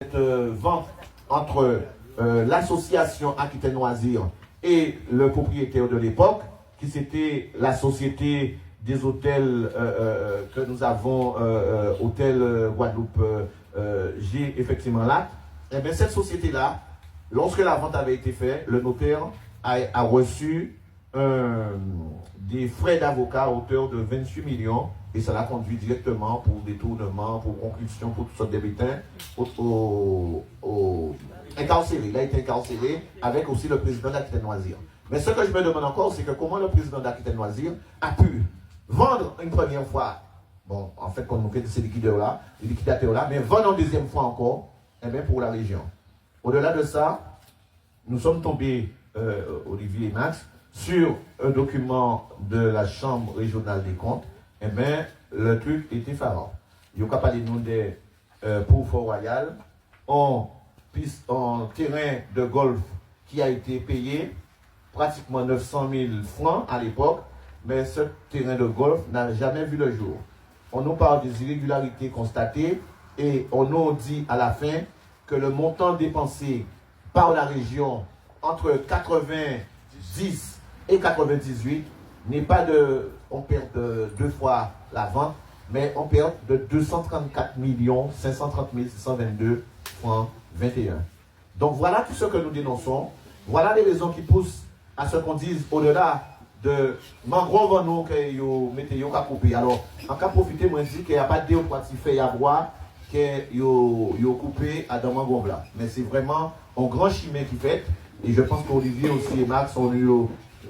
cette vente entre l'association Aquitaine Loisirs et le propriétaire de l'époque, qui c'était la société des hôtels que nous avons, Hôtel Guadeloupe G, effectivement là. Et bien cette société-là, lorsque la vente avait été faite, le notaire a reçu des frais d'avocat à hauteur de 28 millions et ça l'a conduit directement pour détournement, pour concussion, pour toutes sortes de bêtins, incarcéré. Il a été incarcéré avec aussi le président d'Aquitaine Loisirs. Mais ce que je me demande encore, c'est que comment le président d'Aquitaine Loisirs a pu vendre une première fois, bon, en fait, qu'on nous fait ces liquidateurs-là, mais vendre une deuxième fois encore, eh bien, pour la région. Au-delà de ça, nous sommes tombés, Olivier et Max, sur un document de la Chambre régionale des comptes. Eh bien, le truc était effarant. Il n'y a pas de nous pour Fort-Royal, en terrain de golf qui a été payé pratiquement 900 000 francs à l'époque, mais ce terrain de golf n'a jamais vu le jour. On nous parle des irrégularités constatées et on nous dit à la fin que le montant dépensé par la région entre 90 et 98 n'est pas de, on perd de 2 fois la vente, mais on perd de 234 530 622 francs 21. Donc voilà tout ce que nous dénonçons. Voilà les raisons qui poussent à ce qu'on dise au-delà de mangrove nous que vous mettez au coupé. Alors, en cas profiter, moi je dis qu'il n'y a pas de ou trois feuilles à boire que vous coupé à dans mangrove là. Mais c'est vraiment un grand chimé qui fait. Et je pense qu'Olivier aussi et Max ont eu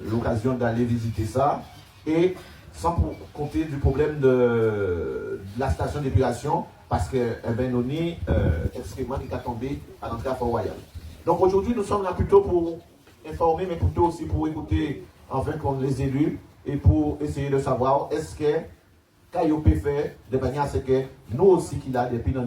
l'occasion d'aller visiter ça. Et sans compter du problème de la station d'épuration, parce que nous sommes extrêmement tombé à l'entrée à Fort-Royal. Donc aujourd'hui, nous sommes là plutôt pour informer, mais plutôt aussi pour écouter enfin qu'on les élus et pour essayer de savoir est-ce que Caillou peut faire de manière à ce que nous aussi qui là depuis non,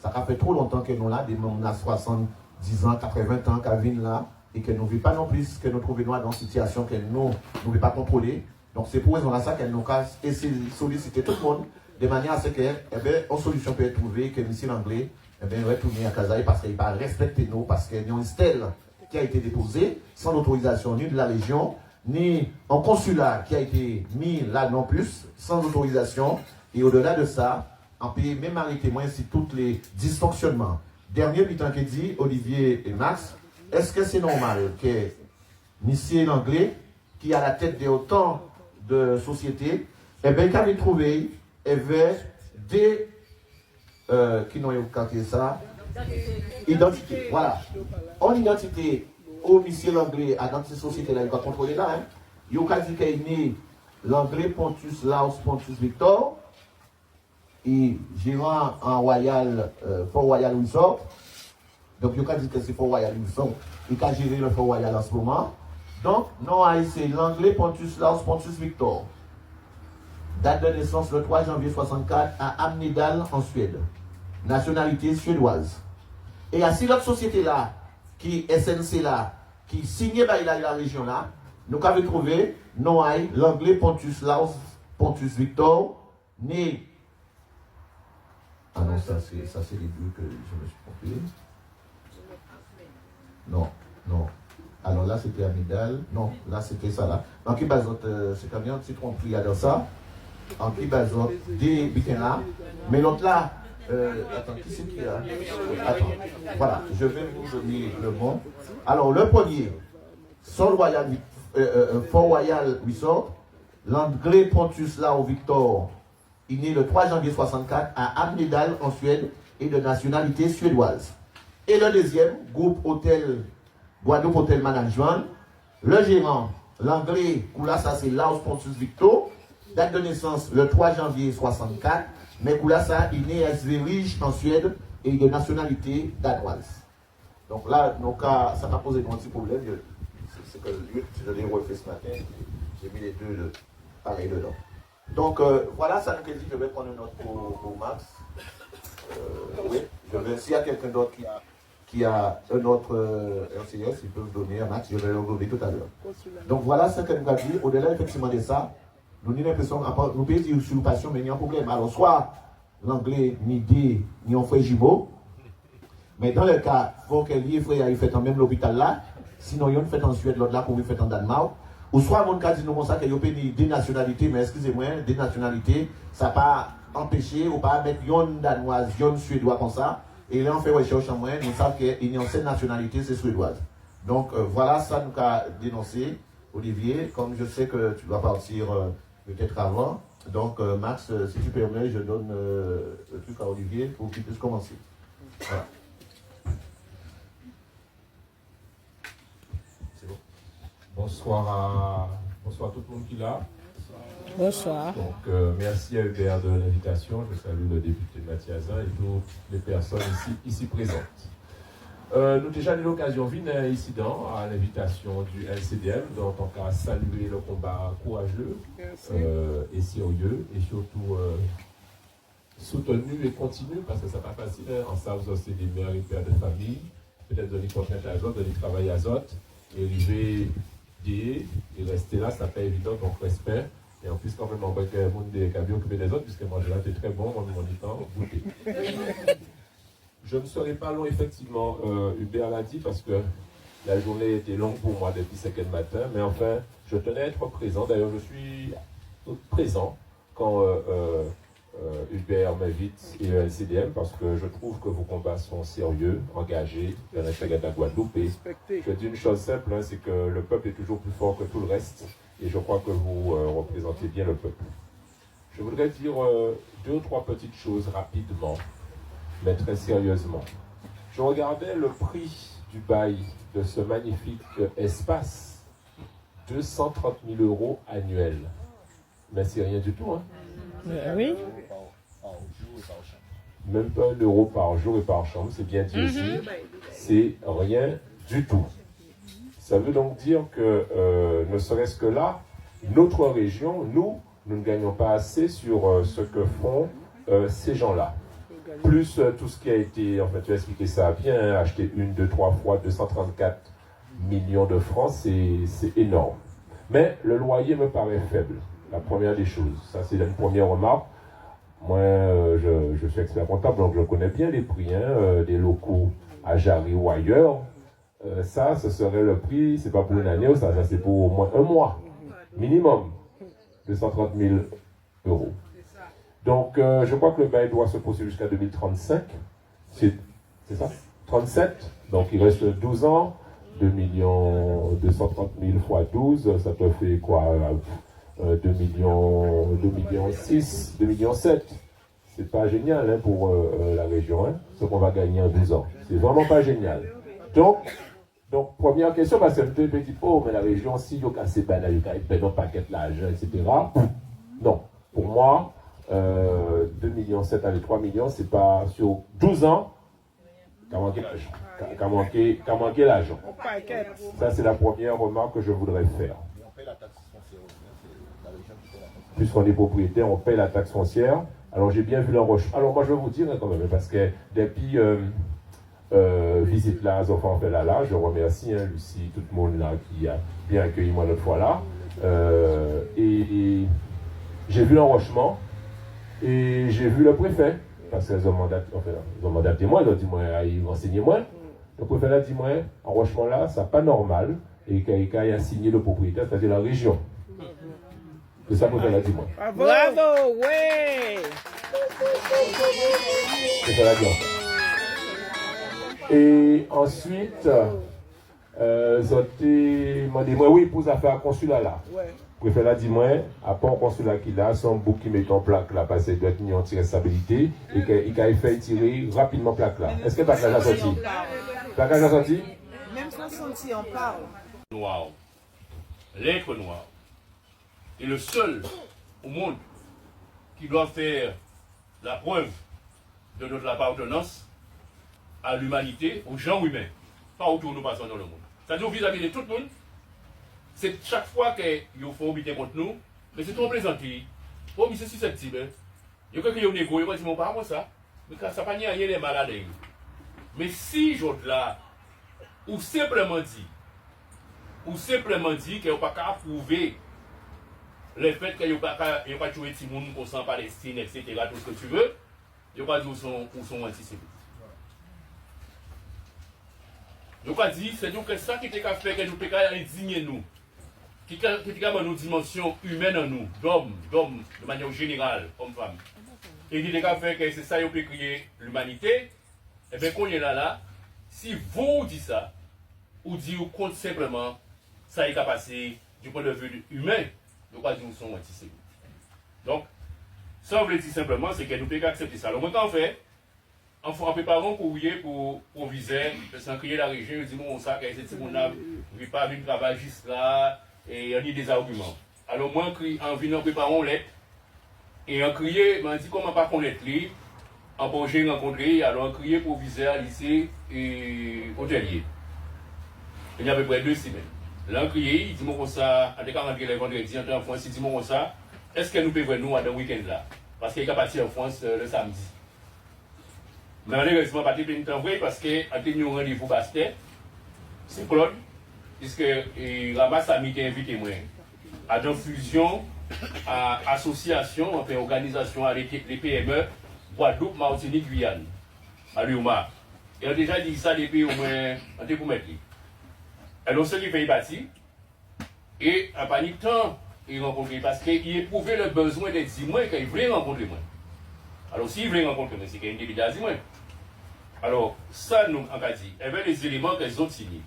ça fait trop longtemps que nous là, des membres à 70 ans, 80 ans, qui viennent là et que nous ne vivons pas non plus que nous trouvons dans une situation que nous ne pouvons pas contrôler. Donc c'est pour raison là ça qu'elle nous casse et solliciter tout le monde de manière à ce que une solution peut être trouvée, que M. Langlais retourner à Kazaï parce qu'il n'a pas respecté nous, parce qu'il y a une stèle qui a été déposée sans autorisation ni de la région, ni un consulat qui a été mis là non plus, sans autorisation. Et au-delà de ça, en pays, même arrêté moi ainsi tous les dysfonctionnements. Dernier butin qui dit, Olivier et Max, est-ce que c'est normal que M. Langlais, qui a la tête de autant de sociétés, qui avait trouvé, des qui n'ont eu ça, identité. Voilà. En identité, au monsieur Langlais, à dans cette société-là, il va contrôler là. Hein. Il a dit qu'il est né Langlais Pontus Laos Pontus Victor, et gérant en Royal, Fort Royal Resort. Donc, il a dit que c'est Fort Royal Resort. Il a géré le Fort Royal en ce moment. Donc, non, c'est Langlais Pontus Laos Pontus Victor. Date de naissance le 3 janvier 64 à Amnedal en Suède. Nationalité suédoise. Et il y a six autres sociétés là, qui SNC là, qui signaient la région là, nous avons trouvé Noailles, l'anglais Pontus Laos, Pontus Victor, né. Ah non, ça c'est les deux que je me suis trompé. Non. Alors là c'était Amidal, non, là c'était ça là. En qui basote, c'est quand même, c'est trompé dans ça. En qui basote, des bitins là. Mais l'autre là, attends, qui c'est qui là? Attends, voilà, je vais vous donner le nom. Alors, le premier, Fort Royal Resort, l'anglais Pontus Lao Victor, il est né le 3 janvier 64 à Amnedal en Suède et de nationalité suédoise. Et le deuxième, groupe Hôtel Guadeloupe Hotel Management, le gérant, l'anglais, là ça c'est Laos Pontus Victor, date de naissance le 3 janvier 64. Mais Koulassa, il est né à Zurich en Suède et de nationalité danoise. Donc là, ça m'a posé un petit problème. C'est que je l'ai refait ce matin. J'ai mis les deux pareils dedans. Donc voilà, ça nous dit je vais prendre une note pour Max. Oui, s'il y a quelqu'un d'autre qui a un autre RCS, il peut me donner à Max, je vais le regarder tout à l'heure. Donc voilà ce que nous avons dit. Au-delà effectivement de ça, nous avons l'impression que nous pouvons dire usurpation, mais il y a un problème. Alors, soit l'anglais ni dit, ni on fait jumeau, Mais dans le cas, il faut qu'elle y fait en même l'hôpital là, sinon il fait en Suède, l'autre là, pour lui faire en Danemark. Ou soit, mon cas dit nous comme ça, qu'il y a des nationalités, mais excusez-moi, des nationalités, ça n'a pas empêché, ou pas mettre une danoise, une suédoise comme ça. Et là, on fait recherche en moi, nous savons qu'il y a une seule nationalité, c'est suédoise. Donc voilà, ça nous a dénoncé, Olivier, comme je sais que tu dois partir peut-être avant. Donc Max, si tu permets, je donne le truc à Olivier pour qu'il puisse commencer. Voilà. C'est bon. Bonsoir tout le monde qui est là. Bonsoir. Donc merci à Hubert de l'invitation. Je salue le député Mathiasin et toutes les personnes ici présentes. Nous avons déjà eu l'occasion de venir à un incident à l'invitation du LCDM, donc on a salué le combat courageux et sérieux et surtout soutenu et continu parce que ce n'est pas facile. En ça, vous c'est des mères et pères de famille, peut-être de l'hypothèse à autres, de travailler à autres, et arriver et rester là, ça n'est pas évident, donc respect. Et en plus, quand même, on voit que le monde des cabines occupé des autres, puisque moi, là, c'est très bon, mon temps, goûter. Je ne serai pas long, effectivement, Hubert l'a dit, parce que la journée était longue pour moi depuis 5h du matin, mais enfin, je tenais à être présent. D'ailleurs, je suis présent quand Hubert m'invite et le LCDM, parce que je trouve que vos combats sont sérieux, engagés, dans l'intérêt de la Guadeloupe. Et je dis une chose simple, hein, c'est que le peuple est toujours plus fort que tout le reste, et je crois que vous représentez bien le peuple. Je voudrais dire 2 ou 3 petites choses rapidement, mais très sérieusement. Je regardais le prix du bail de ce magnifique espace, 230 000 € annuels. Mais c'est rien du tout, hein? Oui. Même pas 1 euro par jour et par chambre, c'est bien dit aussi. C'est rien du tout. Ça veut donc dire que, ne serait-ce que là, notre région, nous ne gagnons pas assez sur ce que font ces gens-là. Plus tout ce qui a été, en fait, tu as expliqué ça bien, hein, acheter 1, 2, 3 fois 234 millions de francs, c'est énorme. Mais le loyer me paraît faible, la première des choses. Ça, c'est une première remarque. Moi, je suis expert comptable, donc je connais bien les prix des locaux à Jarry ou ailleurs. Ça, ce serait le prix, c'est pas pour une année, ça c'est pour au moins un mois, minimum, 230 000 €. Donc, je crois que le bail doit se poursuivre jusqu'à 2035. C'est ça? 37. Donc, il reste 12 ans. 2 230 000 fois 12, ça te fait quoi? 2 millions 6, 2 millions 7. C'est pas génial hein, pour la région, hein, ce qu'on va gagner en 12 ans. C'est vraiment pas génial. Donc première question, parce que c'est un petit peu, mais la région, si il y a cassé, il y a un paquet d'argent, etc. Non. Pour moi, 2 millions 7 avec 3 millions, c'est pas sur 12 ans qu'a manqué l'argent. Qu'a manqué l'argent. Ça, c'est la première remarque que je voudrais faire. Puisqu'on est propriétaire, on paie la taxe foncière. Alors, j'ai bien vu l'enrochement. Alors, moi, je vais vous dire hein, quand même, parce que depuis visite là, aux enfants fait là, je remercie hein, Lucie, tout le monde là qui a bien accueilli moi l'autre fois là. Et j'ai vu l'enrochement et j'ai vu le préfet. Parce qu'ils ont mandaté moi, ils ont dit moi, ils renseigné moi. Le préfet a dit moi, enrochement là, c'est pas normal. Et qu'il a signé le propriétaire, c'est-à-dire la région. C'est ça que le préfet a dit moi. Bravo, ouais! C'est ça la dit. Et ensuite, ils ont demandé moi, oui, pour affaire consulat là. Le préfet a dit moi, à part le consulat qu'il a, son bouc qui met en plaque là, parce qu'il doit être mis en tirabilité, et qu'il a fait tirer rapidement plaque là. Est-ce que le plaquage a sorti? Le plaquage a sorti? Même 60, on parle. Noir, l'être noir, est le seul au monde qui doit faire la preuve de notre appartenance à l'humanité, aux gens humains, pas autour de nous passons dans le monde. C'est-à-dire vis-à-vis de tout le monde, c'est chaque fois qu'ils font habiter contre nous, mais c'est trop plaisanterie. Oh, mais c'est susceptible. Il y a quelqu'un qui est négro, il va dire, pas moi ça. Mais ça n'a pas rien les malades. Mais si j'autre là, ou simplement dit qu'il n'y a pas qu'à prouver le fait qu'il n'y a pas tué des gens pour s'en Palestine, etc., tout ce que tu veux, il n'y a pas dit où sont antisémites. Donc, on dit, c'est donc ça qui t'a fait que nous puissions indigner nous. Qui a une dimension humaine en nous, d'homme, de manière générale, homme-femme. Et qui a fait que c'est ça qui peut créer l'humanité. Et bien, qu'on est là, si vous dites ça, ou dites ou compte simplement, ça est passé du point de vue humain, nous pas dire nous sommes antisémites. Donc, ça, on veut dire simplement, c'est que nous pouvons accepter ça. Alors, maintenant, on fait, en préparant un courrier pour viser, sans crier la région, on dit, bon, ça, que c'est mon âme, ne veut pas venir travailler juste là, et on dit des arguments. Alors, moi, en venant préparer une lettre, et en crier, on dit, comment pas connaître lui, en projet rencontré, alors on crier pour viser à lycée et hôtelier. Il y a à peu près 2 semaines. Là, on crié, il dit, moi, comme ça, en tout cas, on rentre le vendredi, en France, il dit, moi, comme ça, est-ce que nous pouvons nous à le week-end là? Parce qu'il est parti en France le samedi. Mais malheureusement, pas de temps vrai parce qu'on a tenu un rendez-vous pasteur, c'est Claude, puisque Ramas a invité moi à une fusion, à association, enfin organisation avec les PME, Guadeloupe, Martinique, Guyane, à l'UMA. Et on a déjà dit ça depuis au moins, on a pour mettre. Alors, ceux qui payent bâti, et à pas de temps, il rencontre parce qu'il éprouvait le besoin de dire moi qu'il voulait rencontrer moi. Alors, s'il voulait rencontrer moi, c'est qu'il y a une début à dire moi. Alors, ça, nous, on a dit, il y avait des éléments que les autres signent.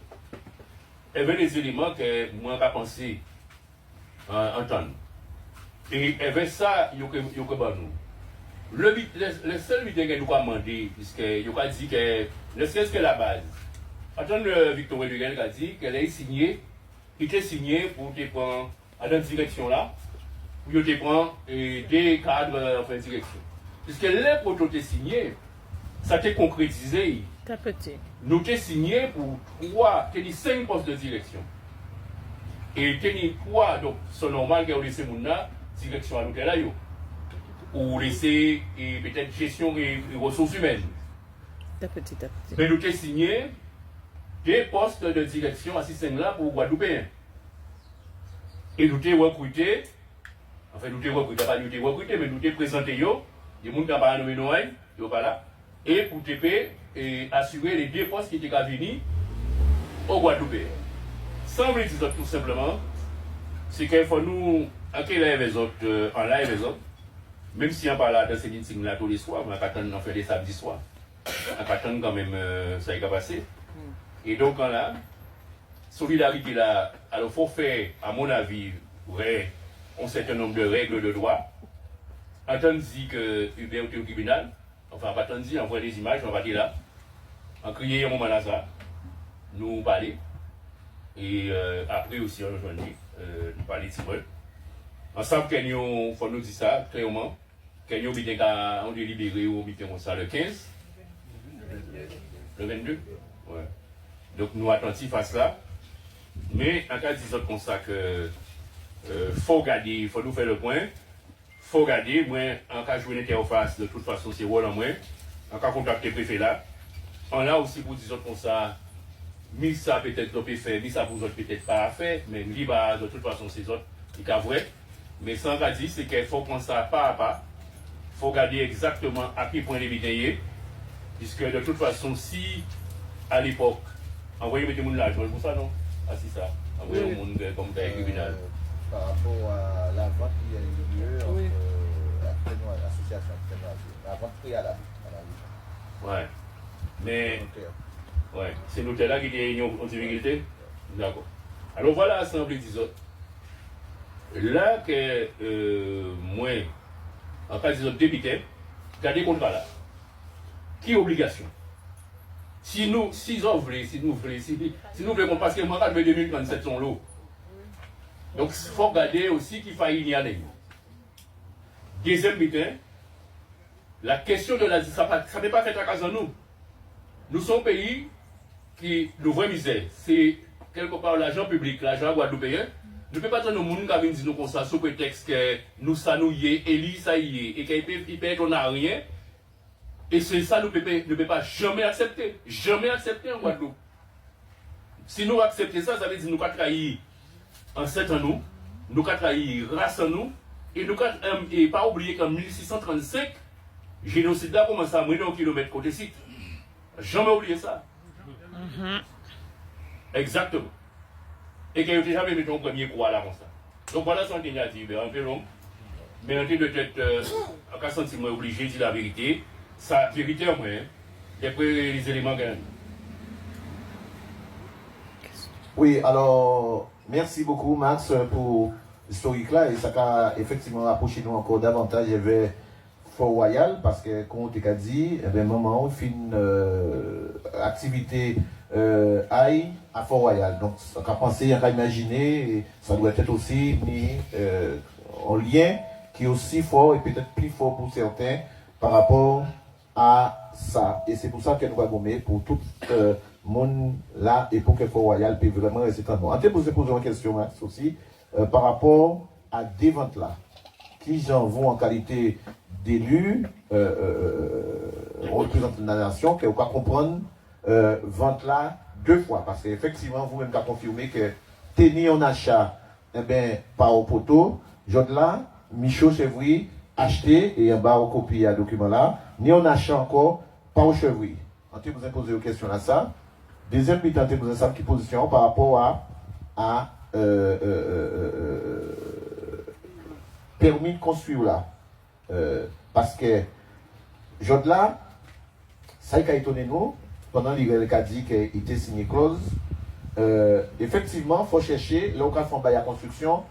Il y avait des éléments que moi, je pensé entendre. Et il y avait ça, il y a que nous. Le seul but que nous avons demandé, puisqu'il a dit que, ne serait-ce que la base, entendre Victor Huguel a dit qu'elle a signé, il était signé pour te prendre à cette direction-là, pour te prendre des cadres en direction. Puisque les protos étaient signés, ça t'est concrétisé. Nous t'es signé pour 5 postes de direction. Et tenir 3, donc c'est normal qu'on laisse mon direction à l'hôtel ou laisser peut-être gestion et ressources humaines. Mais nous t'es signé des postes de direction à 6 là pour Guadeloupéens. Et nous t'es recruté, enfin nous t'es recruté, pas nous t'es recruté, mais nous t'es présenté des gens qui n'ont pas nommé Noël, ils sont pas là, et pour te et assurer les 2 postes qui étaient venus au Guadeloupe. Sans vous dire tout simplement, c'est qu'il faut nous accueillir les autres, en live les autres, même si on parle là de ces meetings là tous les soirs, on attend faire des samedis soirs, on attend quand même ça qui va passer. Et donc là, solidarité là, alors il faut faire, à mon avis, un certain nombre de règles de droit. Attendre que Hubert était au tribunal, enfin pas attendre, on voit des images, on va dire là, en crier un moment là ça, nous parler, et après aussi on rejoint nous parler de ça. Ensemble, il faut nous dire ça clairement, qu'on on est libéré ou on ça le 15, le 22, ouais. Donc nous attentifs à cela. Mais en cas de disant comme ça que faut garder, il faut nous faire le point, faut garder, moi en cas de jouer une interface, de toute façon c'est rôle en moi, en cas de contacter le préfet là, on a aussi pour dire comme ça, mis ça peut-être peut faire, mis ça pour autres peut-être pas à faire, mais libre de toute façon c'est autres, c'est vrai. Mais sans dire c'est qu'il faut prendre ça pas à pas, il faut garder exactement à quel point les bidons, puisque de toute façon si à l'époque, envoyez mettre mon l'argent pour ça non? Ah, c'est ça. Envoyer au monde comme ça, tribunal. Par rapport à la vente qui a eu lieu entre l'association la vente préalable. Ouais. Mais, ouais, c'est l'hôtel-là qui est en difficulté. D'accord. Alors voilà, assemblée des autres. Là que moi, en cas des autres députés, gardez le contrat là. Qui est obligation? Si nous voulons, parce que moi, je 2037 sont l'eau. Donc, il faut regarder aussi qu'il faille y aller. Deuxième bulletin, la question de la ça ne peut pas faire à nous. Nous sommes un pays qui nous voit misère. C'est quelque part l'argent public, l'argent guadeloupéen. Nous ne pouvons pas attendre nos gens qui viennent dire nous comme ça sous prétexte que nous ça nous y est, Élie ça y est, et qu'il peut on n'a rien. Et c'est ça nous ne pouvons pas jamais accepter. Jamais accepter en Guadeloupe. Si nous acceptons ça, ça veut dire que nous avons trahi ancêtre en nous, nous avons trahi race en nous, et nous et pas oublier qu'en 1635, génocide a commencé à mourir au kilomètre côté site. Jamais oublier ça. Exactement. Et que tu jamais mis ton premier quoi là comme ça. Donc voilà ce qu'on a dit, un peu long. Mais on dit peut-être, en cas sentiment obligé de dire la vérité, ça, vérité en moi, d'après les éléments que. Oui, alors, merci beaucoup, Max, pour l'historique là. Et ça a effectivement rapproché nous encore davantage vers Fort Royal, parce que, comme tu as dit, eh bien, moment où fait une activité aïe à Fort Royal. Donc, ça a pensé, on a imaginé, et ça doit être aussi mis en lien qui est aussi fort et peut-être plus fort pour certains par rapport à ça. Et c'est pour ça que nous avons mis pour tout le monde là et pour que Fort Royal puisse vraiment rester en bon. En fait, vous avez posé une question, Max, aussi, par rapport à des ventes là, qui j'en vont en qualité d'élu, représentant de la nation, que vous pouvez comprendre vente là deux fois. Parce qu'effectivement, vous-même avez confirmé que tenir en achat, eh bien, par au poteau, j'autre là, Michaud Chevry, acheté et en bas au copie à document là, ni on achat encore, pas au Chevry. En tout cas, vous avez posé une question à ça. Deuxième point, vous avez qui position par rapport à permis de construire là. Parce que, j'autre là, ça a étonné nous, pendant l'IRL a dit qu'il était signé clause. Effectivement, il faut chercher, là où on fait la construction,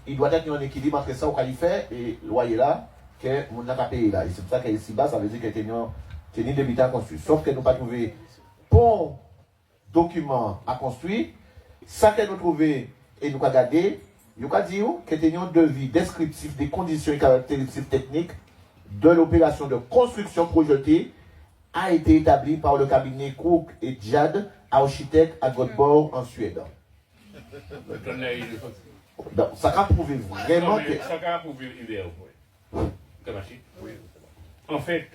il doit être un équilibre entre ça au qualifié et le loyer là, que mon n'a pas payé là. Et c'est pour ça qu'il est si bas, ça veut dire qu'il y a des habitants à construire. Sauf que nous n'avons pas trouvé bon document à construire. Ça que nous trouvons et nous avons gardé, nous avons dit que nous avons un devis descriptif des conditions et caractéristiques techniques de l'opération de construction projetée a été établi par le cabinet Cook et Jad, architecte à Göteborg en Suède. Donc, ça a prouvé vraiment que. Ça a prouvé en fait,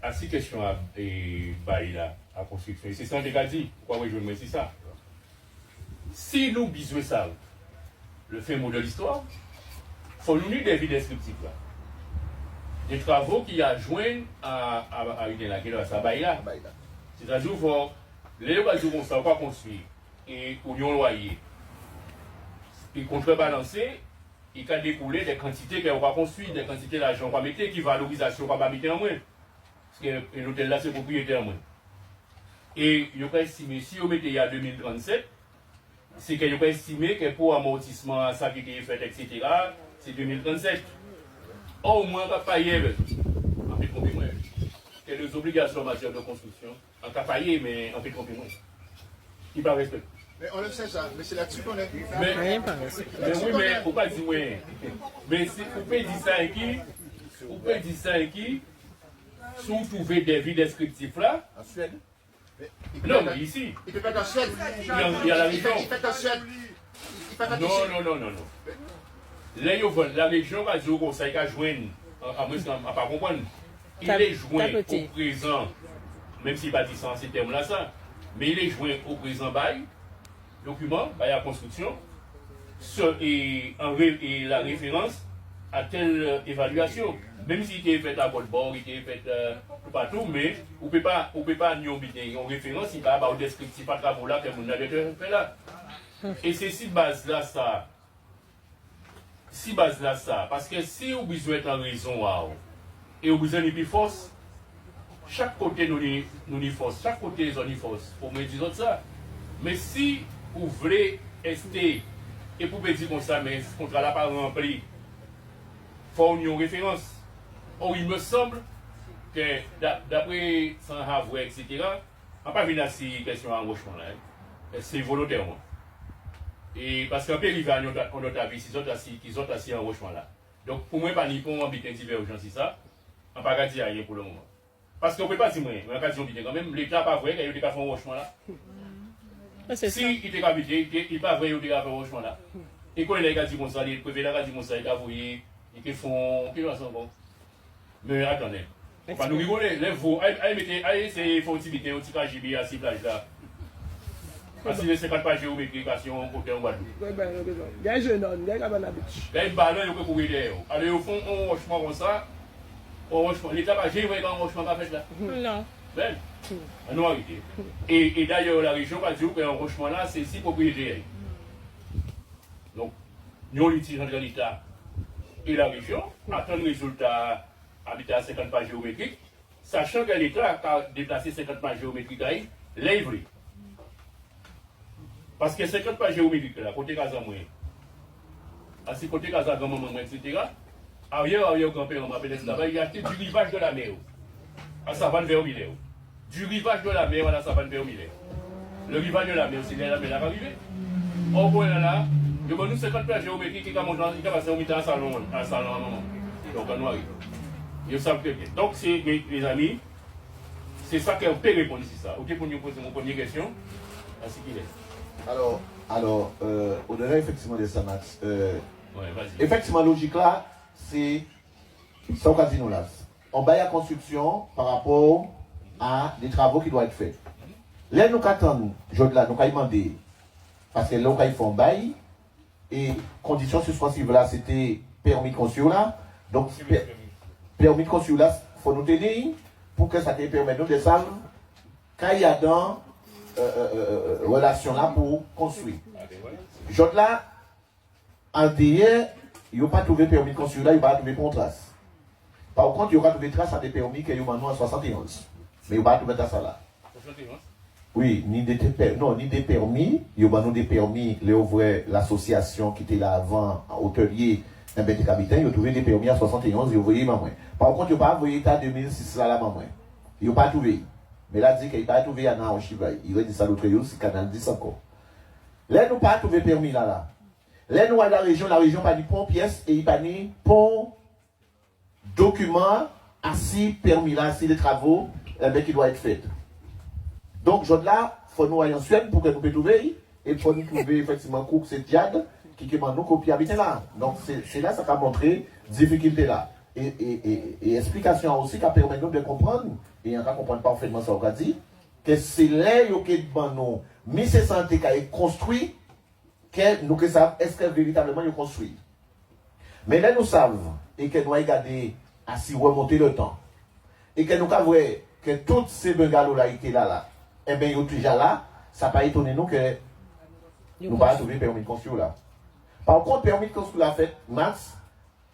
à ces questions à construction, c'est ça que j'ai dit. Pourquoi je me dis ça? Si nous bisous ça, le fait mot de l'histoire, il faut nous des vies descriptives là. Des travaux qui a joint à une laquelle à sa baille là. C'est-à-dire que les gens qui sont pas construits et qui ont loyer, et contrebalancer, il peut découler des quantités qu'on va construire, des quantités d'argent qu'on va mettre, qui valorisation qu'on va mettre en moins. Parce que l'hôtel là, c'est propriétaire en moins. Et il peut estimer, si on mettait il y a 2037, c'est qu'il peut estimer que pour amortissement, ça qui est fait, etc., c'est 2037. Au moins, on va payer, en fait, combien moins. Que les obligations en matière de construction, on va payer, mais en fait, combien moins. Il ne pas respecter. Mais on le sait ça, mais c'est là-dessus qu'on est. Mais oui, mais il ne faut pas dire oui. Mais si vous pouvez dire ça et qui, si vous trouvez des vies descriptifs là. En Suède? Non, mais ici. Il peut pas en Suède. Il y a la région. Il peut en Suède. Non. La région va dire que ça a joindre, à moins qu'on ne pas comprendre. Il est joint au présent, même s'il va dire ça en ces termes-là, ça, mais il est joint au présent bail. Document, la construction, et la référence à telle évaluation. Même si il est fait à votre bord, il est fait partout, mais on ne peut pas nous en référence, il va avoir un descriptif à travaux là que vous avez fait là. Et c'est si base là ça. Parce que si vous besoin d'être en raison, et vous besoin de plus force, chaque côté nous y force, chaque côté nous y force, pour me dire ça. Mais si vous voulez rester et pour me dire comme ça, mais ce contrat là pas rempli, il faut une référence. Or, il me semble que d'après sans avoir, etc., on ne va pas venir à ces questions d'enrochement là. C'est volontairement. Et parce qu'un peu, il va en notre avis, ils ont assis en enrochement là. Donc, pour moi, pas ni pour habiter divergence, c'est ça. On ne peut pas dire rien pour le moment. Parce qu'on ne peut pas dire, mais on ne peut pas dire quand même, l'État n'a pas vrai qu'il y a eu des cas de enrochement là. Si il était habité, il n'est pas vrai qu'il y a eu des cas de enrochement là. Et quand il a dit comme ça, les préfets ont dit comme ça, ils ont voyé, ils font. Qu'est-ce qu'ils font? Mais attendez, on va nous rigoler. Les veaux, allez, c'est fautivité, au tirage JB à 6 plages là. Parce que les 50 pages de médication côté en Guadeloupe. Il y a un jeune homme, il y a un ballon. Il y a un ballon, il peut courir derrière. Allez, au fond, on rochement comme ça. L'État va gérer un rochement qu'a fait là. Non. Ben, en noirité. Et d'ailleurs, la région va dire qu'un rochement là, c'est 6 propriétaires. Donc, nous, l'utilise entre l'État et la région, attend le résultat habitat à 50 pages géométriques, sachant que l'État a déplacé 50 pages géométriques à l'Ivry. Parce que 50 pages géométriques là, côté Casamoué, à ce côté Casamoué, etc., arrière, grand-père, on m'appelle là-bas, il y a du rivage de la mer, à Savane vers Miller. Du rivage de la mer à la Savane vers Miller. Le rivage de la mer, c'est là la mer arrivée. On voit là, il y a 50 pages géométriques qui ont passé au milieu d'un salon à un moment. Donc, on arrive. Ils savent très bien. Donc, les amis, c'est ça qu'on peut répondre ici. Ça. Ok, pour nous poser mon première question, ainsi qu'il est. Alors, au-delà effectivement de ça, Max, vas-y. Effectivement, logique là, c'est ça qu'on dit nous là. On baille la construction par rapport à des travaux qui doivent être faits. Là, nous attendons, nous avons demandé, parce que là, nous font bail, et conditions suspensives là, c'était permis de construire là. Donc, permis de construire là, il faut nous tenir pour que ça te permette de descendre quand il y a dans relation là pour construire. Je là, en derrière, il n'y a pas trouvé permis de construire là, il n'y a pas trouvé contrat. Par contre, il y aura trouvé trace à des permis qui sont maintenant en 71. Mais il n'y a pas trouvé ça là. 71? Oui, ni des permis, il y a des permis, l'association qui était là avant, hôtelier, un bête capitaine, il y a trouvé des permis en 71, il y a voyé maman. Par contre, il n'y a pas envoyé l'état 2006 là maman. Il n'y a pas trouvé. Mais là, il dit qu'il n'y a pas trouvé à Naochiva. Il a dit ça l'autre jour, c'est Canal 10 encore. Là, nous pas trouvé permis là. Là, nous à la région pas dit pont pièce et il pas dit pont document assis permis là, assis les travaux qui doivent être faits. Donc, là, il faut nous aller en Suède pour que nous puissions trouver. Et il faut nous trouver effectivement Cook, c'est Diade qui demande nous copier habiter là. Donc, c'est là ça va montrer difficulté là. Et explication aussi qui permet nous de comprendre, et on va comprendre parfaitement ça, on va dire, que c'est là que nous, 1700 qui est construit, que nous savons est-ce que véritablement il construit. Mais là, nous savons, et que nous avons regardé à s'y remonter le temps, et que nous avons vu que toutes ces bungalows là étaient là, et bien, ils sont déjà là, ça n'a pas étonné nous que nous n'avons pas trouvé permis de construire là. Par contre, permis de construire la fête, Max,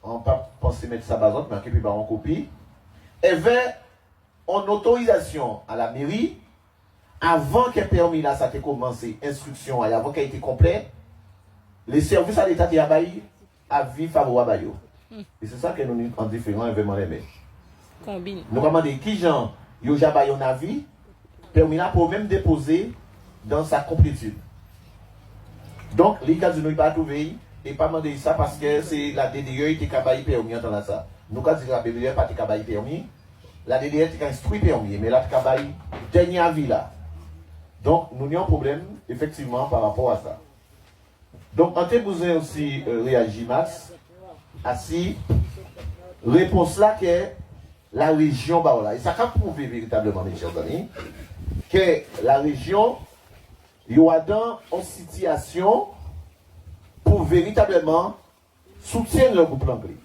on ne peut pas penser mettre ça bas, mais puis en copie, et avait en autorisation à la mairie, avant que le permis là, ça ait commencé, instruction, et avant qu'il ait été complet, les services à l'État qui a baillé, à vivre favorable. Et c'est ça que nous en différents événements les Combine. nous demandons qui gens, il y a baillé un avis, permis là pour même déposer dans sa complétude. Donc, les cas de nous pas trouvé et pas demander ça parce que c'est la DDE qui a baillé permis dans ça. Nous quand la DDE pas qui a baillé permis, la DDE qui a instruit permis, mais là qui a baillé dernier avis là. Donc, nous avons un problème effectivement par rapport à ça. Donc, on t'a besoin aussi réagir, Max, à si réponse là que la région Baola. Et ça a prouvé véritablement, mes chers amis, que la région il y a dans une situation pour véritablement soutenir le groupe anglais.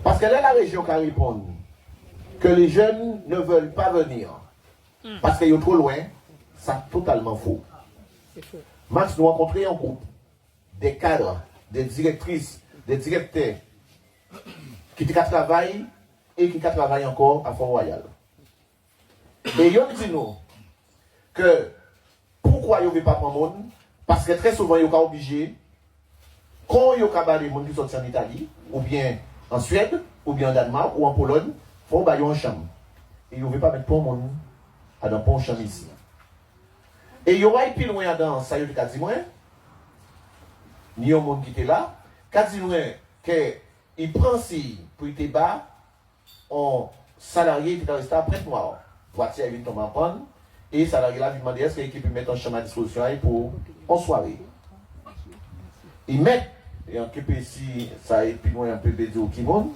Parce que là, la région qui répond que les jeunes ne veulent pas venir parce qu'ils sont trop loin, c'est totalement faux. Max, nous rencontrons un groupe, des cadres, des directrices, des directeurs qui travaillent et qui travaillent encore à Fort-Royal. Et ils ont dit nous que pourquoi ils ne veulent pas prendre monde? Parce que très souvent, ils sont obligés, quand ils ont des gens qui sont en Italie, ou bien en Suède, ou bien en Danemark, ou en Pologne, il faut qu'ils aient une chambre. Et ils ne veulent pas mettre pour monde dans une chambre ici. Et il y aura plus loin dans ça, il y a dit moins, ni un monde qui était là, quand dit moins qu'il prend si pour être bas, un salarié qui est resté après noir. Voiture, il tombe en panne. Et les salariés là, ils demandent est-ce qu'il peut mettre un chambre à disposition pour en soirée. Ils mettent, et en quelque si ça est plus loin un peu de qui monte,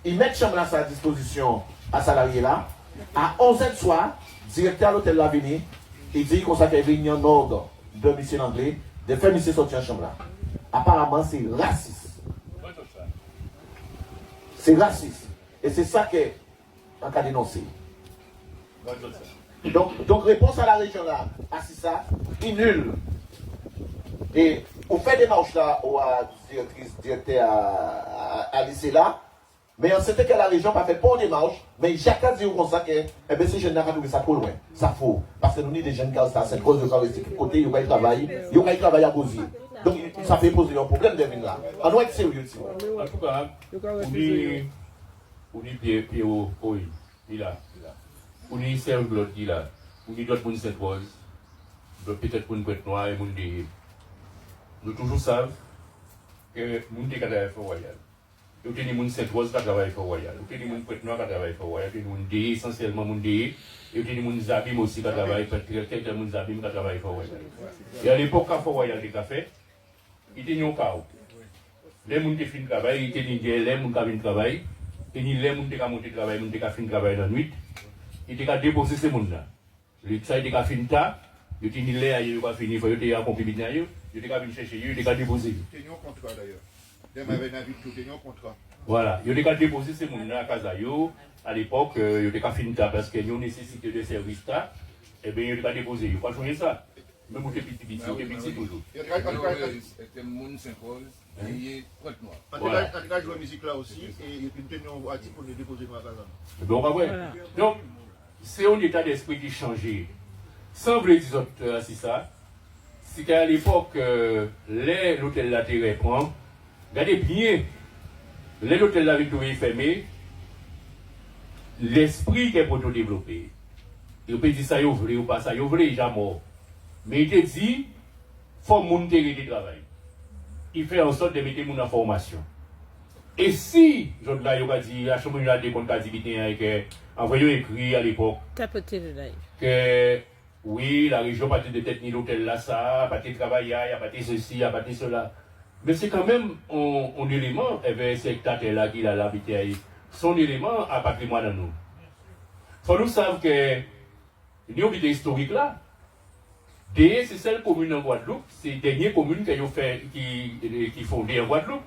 ils mettent chambre à sa disposition à salarié là, à 11h de soir, directeur de l'hôtel là venu, il dit qu'on s'est réuni en ordre de monsieur l'anglais, de faire monsieur sortir en chambre là. Apparemment, c'est raciste. C'est raciste. Et c'est ça qu'on a dénoncé. Donc réponse à la région là, à ça, est nulle. Et on fait des marches là, ou à directeur à lycée là, mais on sait que la région n'a pas fait pour des marches, mais chacun dit comme ça que ces jeunes n'ont pas trouvé ça trop loin. Ça faut. Parce que nous, des jeunes qui ont ça, c'est cause de travail, côté, ils ont travaillé à Gosier. Donc ça fait poser un problème de venir là. On doit être sérieux ici. En tout cas, on dit Pierrot, oui, il a. On dit Serge Glot, il a. On dit d'autres personnes Sainte-Rose, peut-être pour une Pointe Noire et des. Nous toujours savons que nous sommes des Fort Royal. Nous sommes des Sainte-Rose qui travaillent Fort Royal. Nous sommes des Pointe Noire qui travaillent Fort Royal. Nous sommes des essentiellement des. Et nous sommes des Zabim aussi qui travaillent, quelques Zabim qui travaillent Fort Royal. Et à l'époque, quand Fort Royal était fait, il était un chaos. Les gens qui font le travail, ils étaient les gens qui font le travail, et les gens qui font le travail, les gens qui font le travail la nuit, ils étaient déposés ces gens-là. Ça, ils étaient fait le tas, ils étaient les gens qui ont fini, ils étaient accomplis, ils étaient venus chercher, ils étaient déposés. Ils étaient en contrat d'ailleurs. Demain, avec Navid, ils étaient en contrat. Voilà, ils étaient déposés ces gens-là à Kazayo. À l'époque, ils étaient fait le tas parce qu'ils ont nécessité de service là, et bien ils étaient déposés. Ils n'ont pas changé ça. Même si c'était petit toujours. C'était mon Saint-Paul. Et Pointe Noire. En tout cas, je joue musique là aussi, et puis nous tenons à pour nous déposer dans la casa. Donc, voilà. Donc, c'est un état d'esprit qui changeait. Sans vouloir dire c'est ça, c'est qu'à l'époque, l'hôtel la terre prend, regardez bien, l'hôtel la Victorie est fermé, l'esprit qui est pour tout développer. Il peut dire ça, il ouvre ou pas ça, il ouvre, il est déjà mort. Mais il te dit, il faut monter le travail. Il fait en sorte de mettre mon en formation. Et si, je là, il a dit, la chambre de compte que envoyé écrit à l'époque, que oui, la région pas de tête ni l'hôtel là, ça, pas de travail, il n'y a pas de ceci, il n'y a pas de cela. Mais c'est quand même un élément, avec ce là qui a l'habité, son élément à patrimoine à nous. Il faut nous savoir que l'unité historique là, c'est celle commune en Guadeloupe, c'est la dernière commune qui fondée en Guadeloupe.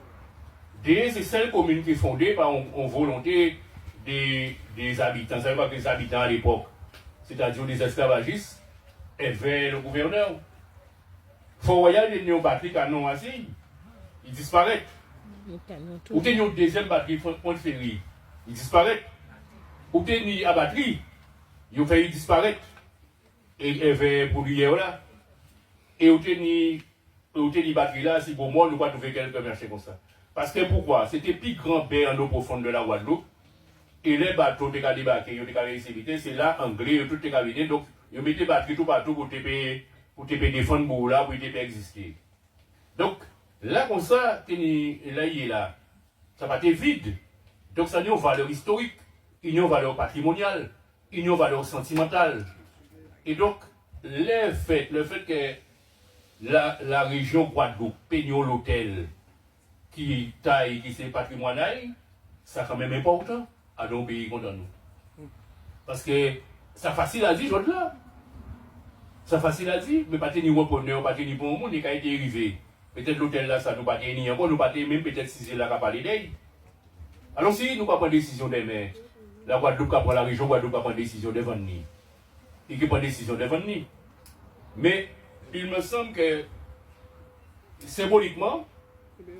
C'est celle commune qui est fondée par une volonté des habitants. Ça veut dire que les habitants à l'époque, c'est-à-dire des esclavagistes, avaient le gouverneur. Fort Royal, il y a une batterie canon assis, il disparaît. Ou il y a une deuxième batterie Pointe Ferry, il disparaît. Ou il y a une batterie, il fait disparaître. Et il avait pour lui là. Et où il batterie là, si pour moi, nous pas trouver quelqu'un marché comme ça. Parce que pourquoi? C'était plus grand bain en eau profonde de la Guadeloupe. Et les bateaux qui débarqué, ils ont récité, c'est là, anglais, tout est cabinet. Donc, ils mettaient batterie tout partout pour te défendre pour là, pour te exister. Donc, là, comme ça, là, il est là. Ça va être vide. Donc, ça a une valeur historique, il y a une valeur patrimoniale, il y a une valeur sentimentale. Et donc, le fait que la région Guadeloupe paye l'hôtel qui taille, qui c'est patrimonial, ça quand même important à nos pays contre nous. Parce que c'est facile à dire, l'autre là. C'est facile à dire, mais pas tenir pour nous, pas tenir pour nous, il a été arrivé. Peut-être l'hôtel là, ça nous pas tenir encore, nous pas tenir même peut-être si c'est là qu'à parler d'elle. Alors si nous pas prendre décision demain, la Guadeloupe, la région Guadeloupe va prendre décision devant nous. Et qui prend décision devant nous. Mais il me semble que symboliquement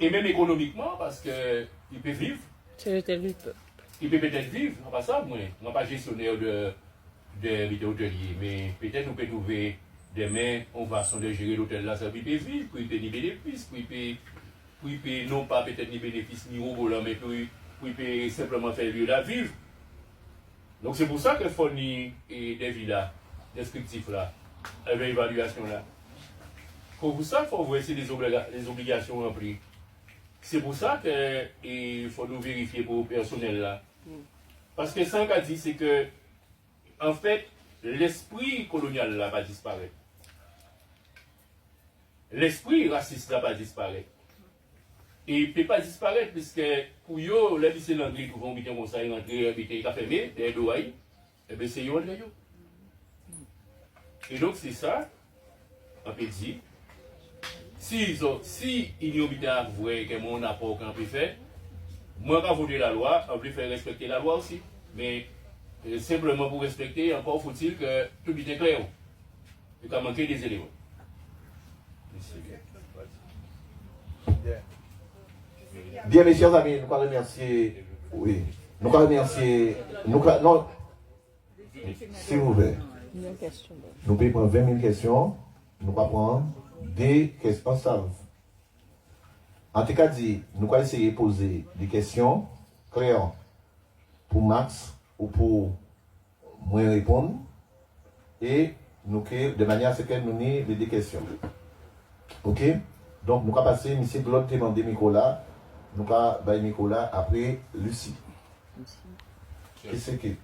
et même économiquement, parce qu'il peut vivre. C'est l'hôtel du peuple. Il peut peut-être vivre, pas ça, moi. Je ne suis pas gestionnaire de hôtelier, mais peut-être nous pouvons trouver demain, on va de gérer l'hôtel là, ça peut vivre, pour y payer des bénéfices, pour y payer non pas peut-être ni bénéfices ni euros, mais pour y payer simplement faire lieu à vivre. Donc c'est pour ça qu'il faut des villas descriptifs là, avec évaluation là. Pour ça, il faut voir si les obligations remplies. C'est pour ça qu'il faut nous vérifier pour le personnel là. Parce que ça qu'a dit, c'est que, en fait, l'esprit colonial là va disparaître. L'esprit raciste là va disparaître. Et il ne peut pas disparaître, puisque pour eux, les lycées l'anglais qui vont habiter comme ça, ils rentrent, habiter fermé, des douailles, et bien c'est eux. Et donc c'est ça, on peut dire, si il y a un à voir que mon apport qu'on peut faire, moi quand voter la loi, on peut faire respecter la loi aussi. Mais Et simplement pour respecter, encore faut-il que tout est clair. Il a manqué des éléments. Bien, mes chers amis, nous allons remercier. Oui. Nous allons remercier. Non. S'il vous plaît. Nous pouvons prendre 20 000 questions. Nous allons prendre des questions. En tout cas, nous allons essayer de poser des questions claires pour Max ou pour moi répondre. Et nous, de manière à ce que nous ayons des questions. Ok? Donc, nous allons passer, M. Claude demandé Nicolas. Nous allons passer Nicolas après Lucie. Et c'est qui?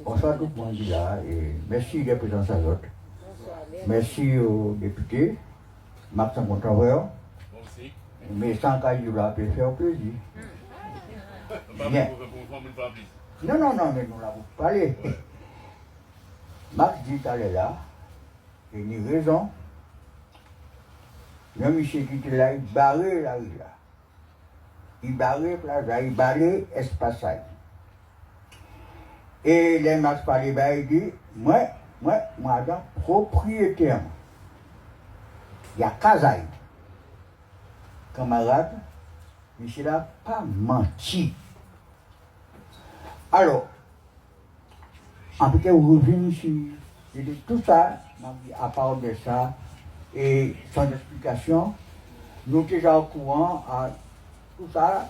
Bonsoir tout le monde là et merci des présences à l'autre. Merci aux députés, Maxime Contreveur. Mais sans cas, il va faire plaisir. Bien. Non, mais nous l'avons parlé. Max dit qu'elle là, et il a raison. Même monsieur qui était là, il barrait la rue là. Il barrait plaza, il barrait espace. Et les Max parlait, il dit, moi, dans propriétaire, il y a Kazaï. Camarade, monsieur n'a pas menti. Alors, en tout cas, vous revenez ici, et de tout ça, à part de ça, et son explication, nous sommes déjà au courant à tout ça,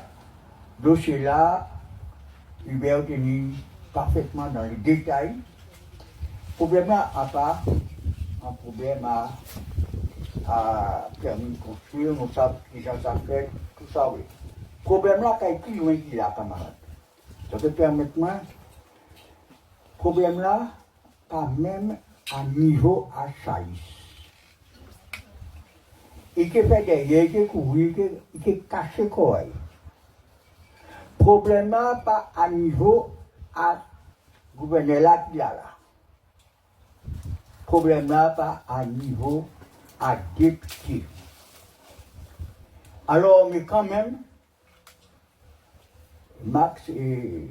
dossier-là, Hubert tenu parfaitement dans les détails. Problème à part, un problème à permis de construire, nous savons les gens ça fait, tout ça, oui. Problème là, quand plus loin qu'il a, camarade. Ça te permet moi, problème là, pas même à niveau à chaise. Il fait derrière, il couvrir, il caché quoi. Problème là, pas à niveau à gouverneur là qui a là. Problème là, pas à niveau à député. Alors, mais quand même, Max et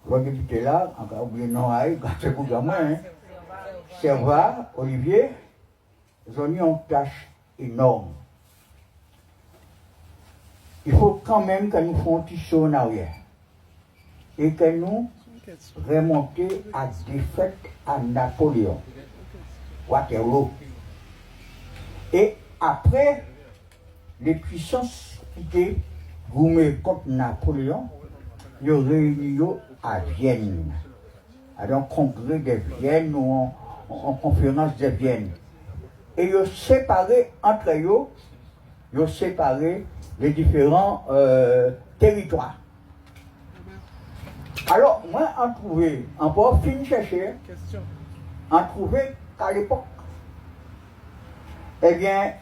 le député là, encore oublié non, c'est pour gamin, Serva, Olivier, ils ont eu une tâche énorme. Il faut quand même que nous fassions un petit saut en arrière et que nous remontions à défaite à Napoléon, Waterloo. Et après, les puissances qui étaient gourmées contre Napoléon, ils ont réuni à Vienne, à un congrès de Vienne ou en conférence de Vienne. Et ils ont séparé entre eux, ils ont séparé les différents territoires. Alors, moi, on trouvait, encore fin chercher, on trouvait qu'à l'époque, eh bien,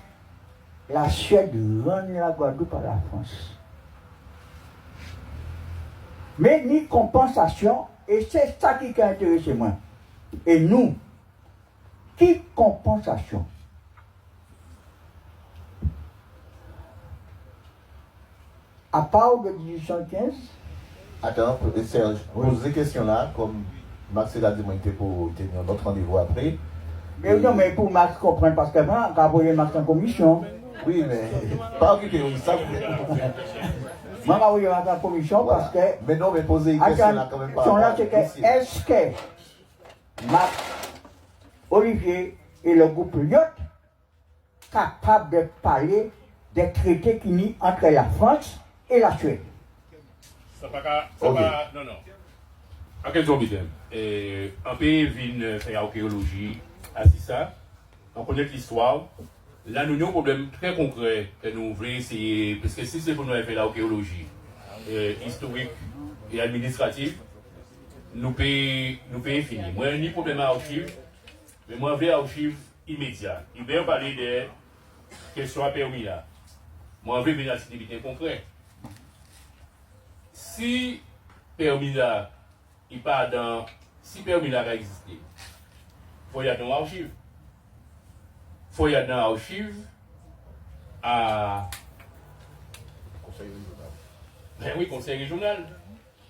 la Suède rend la Guadeloupe à la France. Mais ni compensation, et c'est ça qui a intéressé moi. Et nous, qui compensation? À part de 1815. Attends, Serge, pose ces questions-là, comme Max l'a dit, pour tenir notre rendez-vous après. Mais non, mais pour Max comprendre, parce que moi, quand vous voyez Max en commission. Oui, mais pas occupé, oui, ça. Moi, je vais Max en commission parce que. Mais non, mais poser une question là quand même pas. Là, c'est que est-ce que Max, Olivier et le groupe Lyot capables de parler des traités qui nient entre la France et la Suède? Ça pas non. À quel jour bidem? Un pays vient faire archéologie, à ça, on connaît l'histoire. Là, nous avons un problème très concret que nous voulons essayer, parce que si c'est pour nous faire l'archéologie historique et administrative, nous pouvons finir. Moi, je n'ai pas de problème à l'archive, mais moi, je veux l'archive immédiat. Il veut parler de questions à permis là. Moi, je veux venir à cette activité concrète. Si permis là, il part dans. Si permis là va exister, il faut y aller dans l'archive. Il faut y aller dans l'archive à. Conseil régional. Ben oui, conseil régional.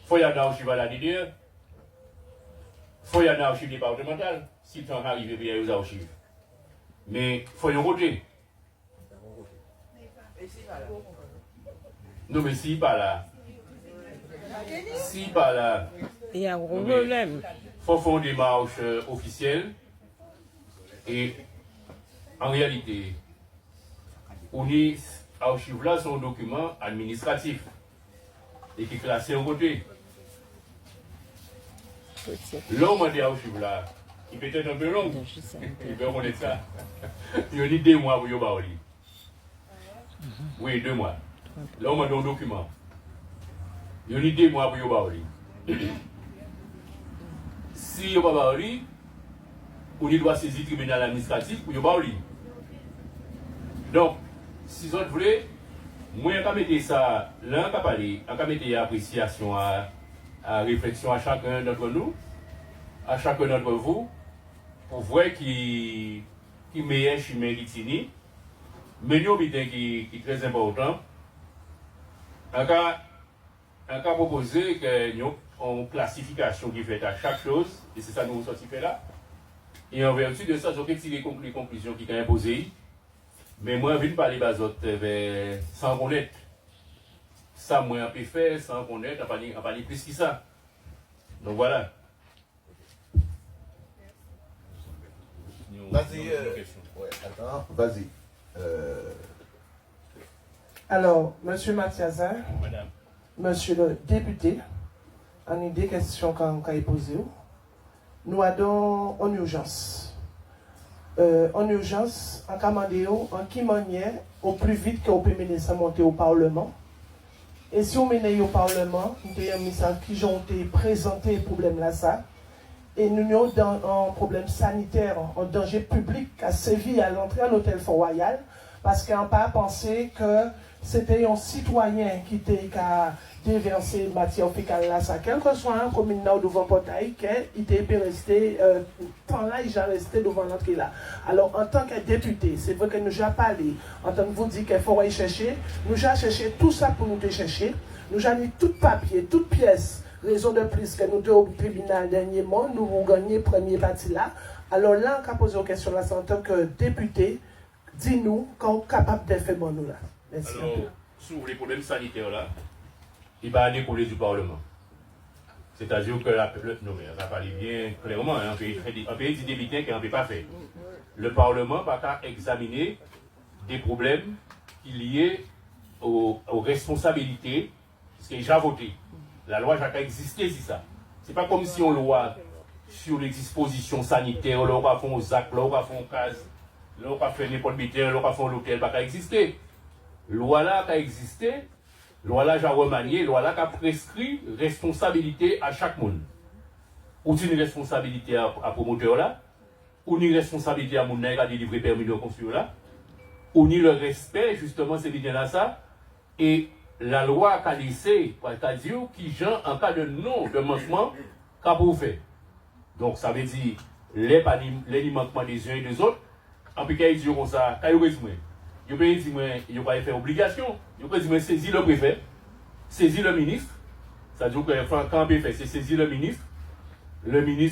Faut y aller au chiffre à la leader. Faut y aller au chiffre départemental. Si tu en arrives, il y a aux archives. Mais faut y voter. Non, mais si pas là. Si pas là. Il y a un gros problème. Il faut faire une démarche officielle. Et en réalité, on est archive là son document administratif et qui est classé en côté. L'homme des archives là, il peut être un peu long. Il peut connaître ça. Il y a 2 mois pour y aller. Oui, 2 mois. L'homme a un document. Il y a 2 mois pour y aller. Si il n'y a pas de on doit saisir le tribunal administratif pour y aller. Donc, si vous voulez, moi, je vais mettre ça, là, je vais mettre l'appréciation à réflexion à chacun d'entre nous, à chacun d'entre vous, pour voir qui est meilleur chemin qui tient. Mais nous, qui est très important, on a proposé que nous avons une classification qui fait à chaque chose, et c'est ça que nous avons fait là. Et en vertu de ça, j'ai tiré les conclusions qui sont imposées. Mais moi, je viens parler de sans connaître. Ça, moi, je peux faire sans connaître, à parler plus que ça. Donc voilà. Vas-y. Ouais, attends, vas-y. Alors, Monsieur Mathiasin, Madame. Monsieur le député, en une des questions qu'on a posées, nous avons en urgence. En urgence, en commandant en qui manière, au plus vite que vous pouvez mener ça monter au Parlement. Et si vous menez au Parlement, nous avons un message qui ont été présenté le problème là, ça. Et nous avons un problème sanitaire, un danger public à Séville à l'entrée à l'hôtel Fort Royal, parce qu'on n'a pas pensé que c'était un citoyen qui était déversé matière fécale là, ça, quel que soit un commune là devant le portail, qu'il était resté, tant là, il est resté devant l'entrée là. Alors, en tant que député, c'est vrai que nous avons parlé, en tant que vous dites qu'il faut aller chercher, nous avons cherché tout ça pour nous chercher, nous avons mis tout papier, toute pièce, raison de plus que nous sommes au tribunal dernièrement, nous avons gagné le premier parti là. Alors là, on a posé une question là, en tant que député, dis-nous quand on est capable de faire bon nous là. Merci. Alors, sur les problèmes sanitaires là, il va découler du Parlement. C'est-à-dire que non, mais on a parlé bien clairement, hein, un pays dit député qu'on ne peut pas faire. Le Parlement va pas examiner des problèmes qui sont liés aux responsabilités, ce qui est déjà voté. La loi a existé, c'est ça. Ce n'est pas comme si on loi sur les dispositions sanitaires, là on va faire un ZAC, là on va faire un case, là on va faire n'importe quoi, là on va faire l'hôtel, pas exister. Loi là qui a existé, loi là j'ai remanié, loi là qui a prescrit responsabilité à chaque monde. Ou une responsabilité à promoteur là, ou une responsabilité à mon qui a délivré permis de construire là, ou ni le respect, justement, c'est bien là ça, et la loi qu'a laissé, c'est-à-dire qui genre en cas de non de manquement qu'a pour faire. Donc ça veut dire les manquements des uns et des autres, en plus qu'ils disent comme ça, quand ils résument, ils peuvent dire qu'ils pas faire obligation, ils peuvent dire saisir le préfet, saisir le ministre, c'est-à-dire que quand on peut faire, c'est saisir le ministre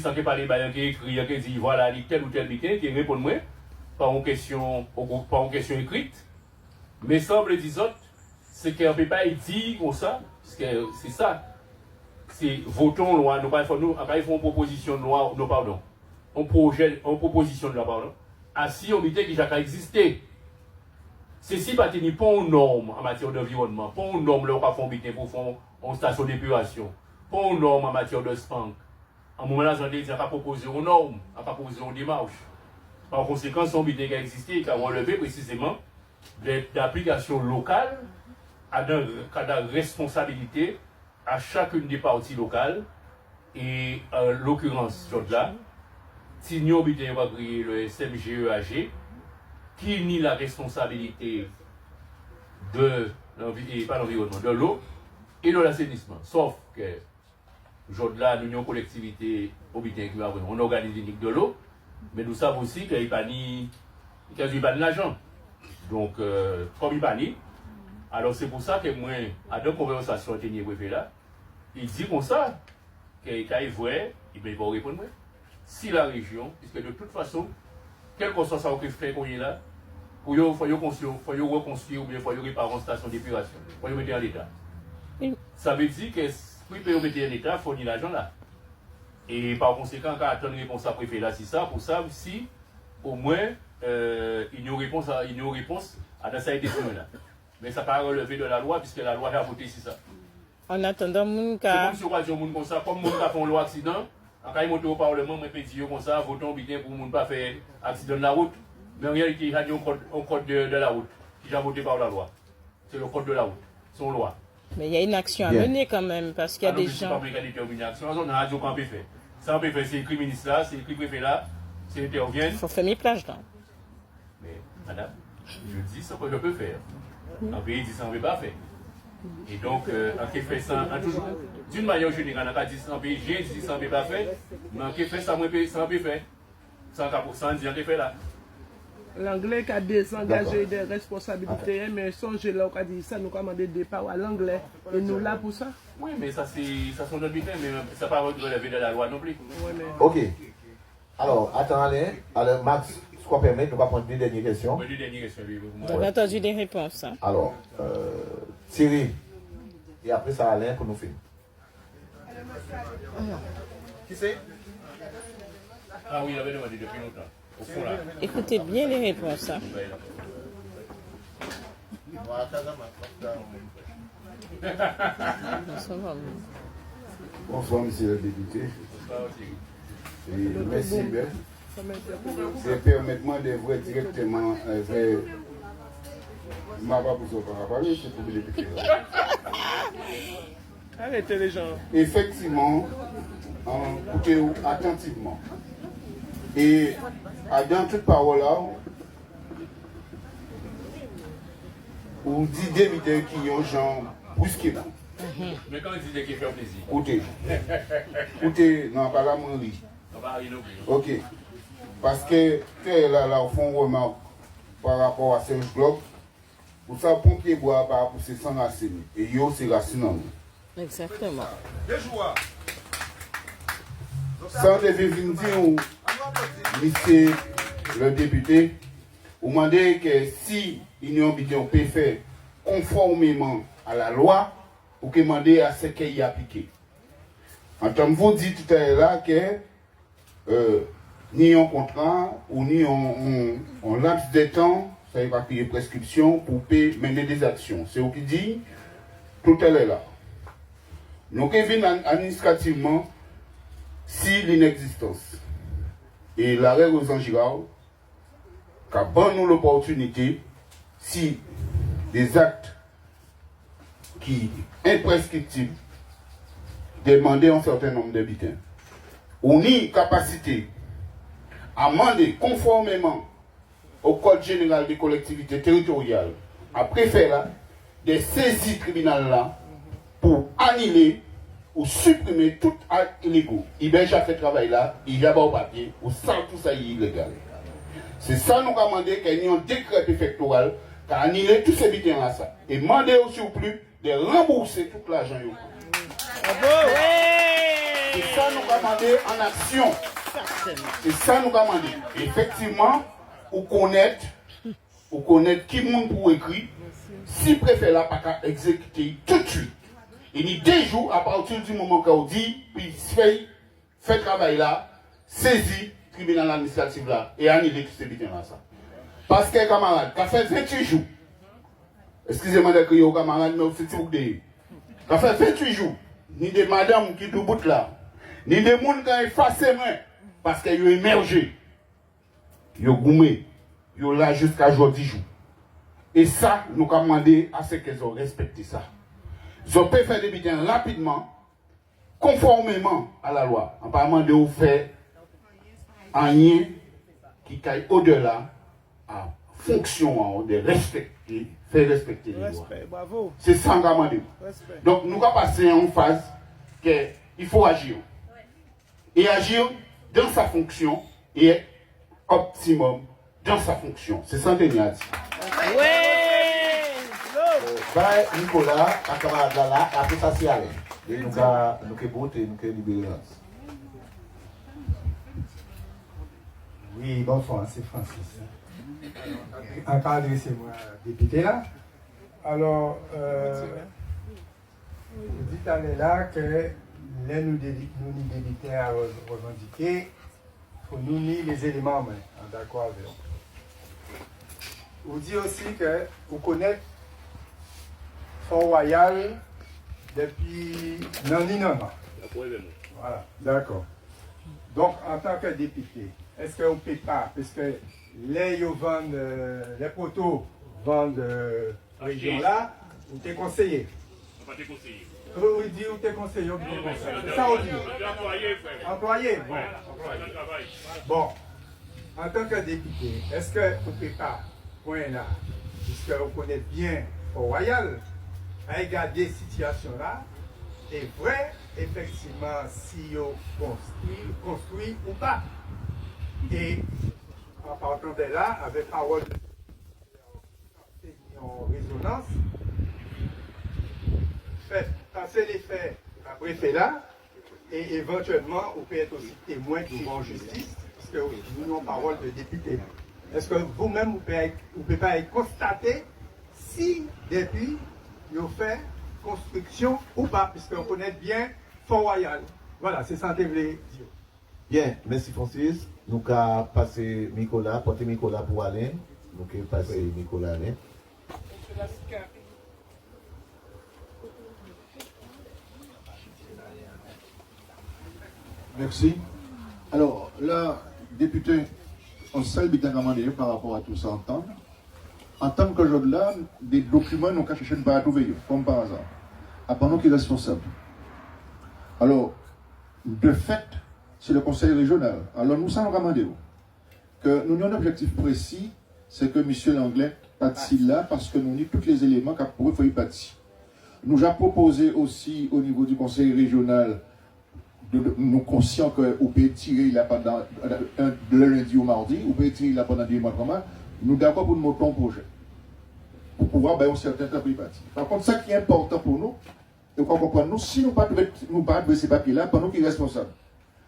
sans qu'il parle de qui écrit, qui dit voilà, tel ou tel bulletin, qui répond moi par une question écrite, mais semble dire autres, c'est qu'on ne peut pas dire comme ça, c'est ça. C'est votons loi, nous faisons une proposition de loi, non pardon, une proposition de loi, pardon, assis au milieu qui a existé. Ceci pas tenir pas une norme en matière d'environnement, pas une norme là où on fait pour faire une station d'épuration, pas une norme en matière de spank. En moment là, on a pas proposé une norme, on a pas proposé une démarche. Par conséquent, son budget qui a existé, qui a relevé précisément d'application locale à la responsabilité à chacune des parties locales et en l'occurrence, là, si nous avons créé le SMGEAG, qui nie la responsabilité de l'environnement, de l'eau et de l'assainissement. Sauf que, là, nous avons une collectivité on organise l'unique de l'eau, mais nous savons aussi qu'il n'y a pas de l'argent. Donc, comme il pas ni, alors c'est pour ça que moi, à deux conversations avec le préfet là, il dit comme ça, que quand il voit, il va répondre. Si la région, puisque de toute façon, quel que soit ça qu'on fait qu'on est là, il faut reconstruire ou bien il faut réparer une station d'épuration, il faut mettre en l'état. Ça veut dire que pour mettre en l'état, il faut l'argent là. Et par conséquent, quand on attend une réponse à préfet là, c'est ça, pour ça, si au moins il y a une réponse à dans cette décision là. Mais ça ne pas relever de la loi, puisque la loi a voté sur ça. En attendant, mon C'est cas. comme si on va dire comme ça, comme mon a fait une loi accident, quand il monte au Parlement, je peux dire comme ça, votons bien pour ne pas faire accident de la route. Mais en réalité, il y a un code de la route qui a voté par la loi. C'est le code de la route, son loi. Mais il y a une action à Bien. mener quand même, parce qu'il y a des gens. Pas déterminer action, on a radio qu'on peut faire. Ça on peut faire, c'est écrit ministre là, c'est écrit préfet là, c'est intervient. Il faut faire mes plages là. Mais madame, je dis ce que je peux faire. Un pays dit ça, on ne peut pas faire. Et donc, en qui fait ça, d'une manière générale, on a dit ça, pays, j'ai dit ça, on ne peut pas faire. Mais en qui fait ça, on peut faire. 100% dit on peut faire là. L'anglais qui a désengagé des responsabilités, mais songez là, on a dit ça, nous avons demandé départ à l'anglais. Et nous là pour ça. Oui, mais ça, c'est son bulletin, mais ça ne va pas relever de la loi non plus. Oui, mais... Ok. Alors, attends, Alain. Alors, Max, si tu permets, nous allons prendre deux dernières questions. Oui, deux dernières questions, oui. Vous avez entendu des réponses. Hein. Alors, Thierry, et après ça, Alain, pour nous faire. Qui c'est? Ah oui, il avait demandé depuis longtemps. Au fond là. Écoutez bien les réponses. Hein. Bonsoir, monsieur le député. Bonsoir, Thierry. Et merci bien. Et permettez-moi de voir directement vers ma pour ce parler, c'est pour le député. Arrêtez les gens. Effectivement, écoutez attentivement. Et dans toute parole là, on dit des vidéos qui ont genre brusquement. Mais quand on dit qu'il fait plaisir. Écoutez, non, pas la monnaie. On va arriver non plus. Ok. Parce que, là, au fond, remarque par rapport à ce bloc, pour ça, pompier bois par rapport à ces 100 racines. Et yo, c'est racine en nous. Exactement. Ça, devait venir dire, monsieur le député, vous demandez que si l'Union Bidon peut faire conformément à la loi, vous demandez à ce qu'il y a appliqué. En tant que vous dites tout à l'heure là que ni un contrat ou ni un laps de temps, ça va payer prescription pour mener des actions. C'est ce qui dit tout à l'heure là. Donc, il vient administrativement si l'inexistence. Et l'arrêt aux Girard, qui a nous l'opportunité, si des actes qui sont imprescriptibles, demander un certain nombre d'habitants, ou ni capacité à demander conformément au Code général des collectivités territoriales, après faire là, des saisies tribunales là, pour annuler ou supprimer tout acte illégal. Il a déjà fait travail là, il y a pas papier, ou sans tout ça est illégal. C'est ça nous avons demandé qu'il y ait un décret préfectoral qui a annulé tous ces bitins là ça. Et demander au surplus de rembourser tout l'argent. C'est ça nous avons demandé en action. C'est ça nous avons demandé. Effectivement, ou connaître qui monde pour écrire, si le préfet là pas qu'à exécuter tout de suite. Il y a 2 jours à partir du moment qu'on dit, puis fait travail là, saisi tribunal administratif là, et annuler tout ce bitin là ça. Parce que camarade, ça fait 28 jours. Excusez-moi de crier aux camarades, mais c'est tout de. Ça fait 28 jours. Ni des madames qui debout là, ni des gens qui ont effacé main, parce qu'ils ont émergé. Ils ont goumé. Ils ont là jusqu'à aujourd'hui jour. Et ça, nous avons demandé à ce qu'ils ont respecté ça. Ils ont pu faire des bitins rapidement, conformément à la loi. En parlant de vous faire un lien qui caille au-delà à fonction de respecter, faire respecter les lois. Bravo. C'est ça qu'on a demandé. Donc nous avons passé en phase qu'il faut agir. Et agir dans sa fonction et optimum dans sa fonction. C'est ça que nous avons dit. Bah, Nicolas, un camarade là, après ça, c'est Alain. Et nous avons voté, nous avons libéré. Oui, bonsoir, c'est Francis. Encore adressez-moi, député là. Alors, vous dites à là que les nous députés à revendiquer, il faut nous nier les éléments, mais d'accord avec vous. Vous dites aussi que vous connaissez Fort Royal depuis non. Voilà, d'accord. Donc, en tant que député, est-ce que vous ne pouvez pas, parce que les poteaux vendent région là, vous êtes conseillé? On va te conseiller. Vous dites vous êtes conseillé, c'est ça vous dit? Employé? Bon. Bon, en tant que député, est-ce que vous ne pouvez pas, point là, puisque vous connaissez bien au Royal, regarder cette situation-là, est vrai, effectivement, si vous construit ou pas. Et en partant de là, avec parole en résonance, fait passer les faits à préfet là, et éventuellement, vous pouvez être aussi témoin devant justice, parce que nous avons parole de député. Est-ce que vous-même, vous ne pouvez pas être constaté si, depuis, vous fait construction ou pas, puisqu'on connaît bien Fort Royal. Voilà, c'est ça que je voulais dire. Bien, merci Francis. Nous avons passé Nicolas, porté Nicolas pour Alain. Nous avons passé Nicolas Alain. Merci. Alors, là, député, on s'est bien demandé par rapport à tout ça entendre. En tant que jeune là, des documents nous cachent chez nous pas à trouver, comme par hasard. À part nous qui est responsable. Alors, de fait, c'est le conseil régional. Alors, nous sommes demandé que nous avons un objectif précis, c'est que M. Langlais pâtit là, parce que nous avons tous les éléments qu'il faut y pâtir. Nous avons proposé aussi au niveau du conseil régional, nous conscients qu'on peut tirer là pendant le lundi au mardi, on peut tirer là pendant 2 mois comment. Nous d'accord pour nous monter un projet. Pour pouvoir un certain temps pour y partir. Par contre, ça qui est important pour nous, et qu'on comprend nous, si nous ne pas de ces papiers-là, pour nous qui est responsable.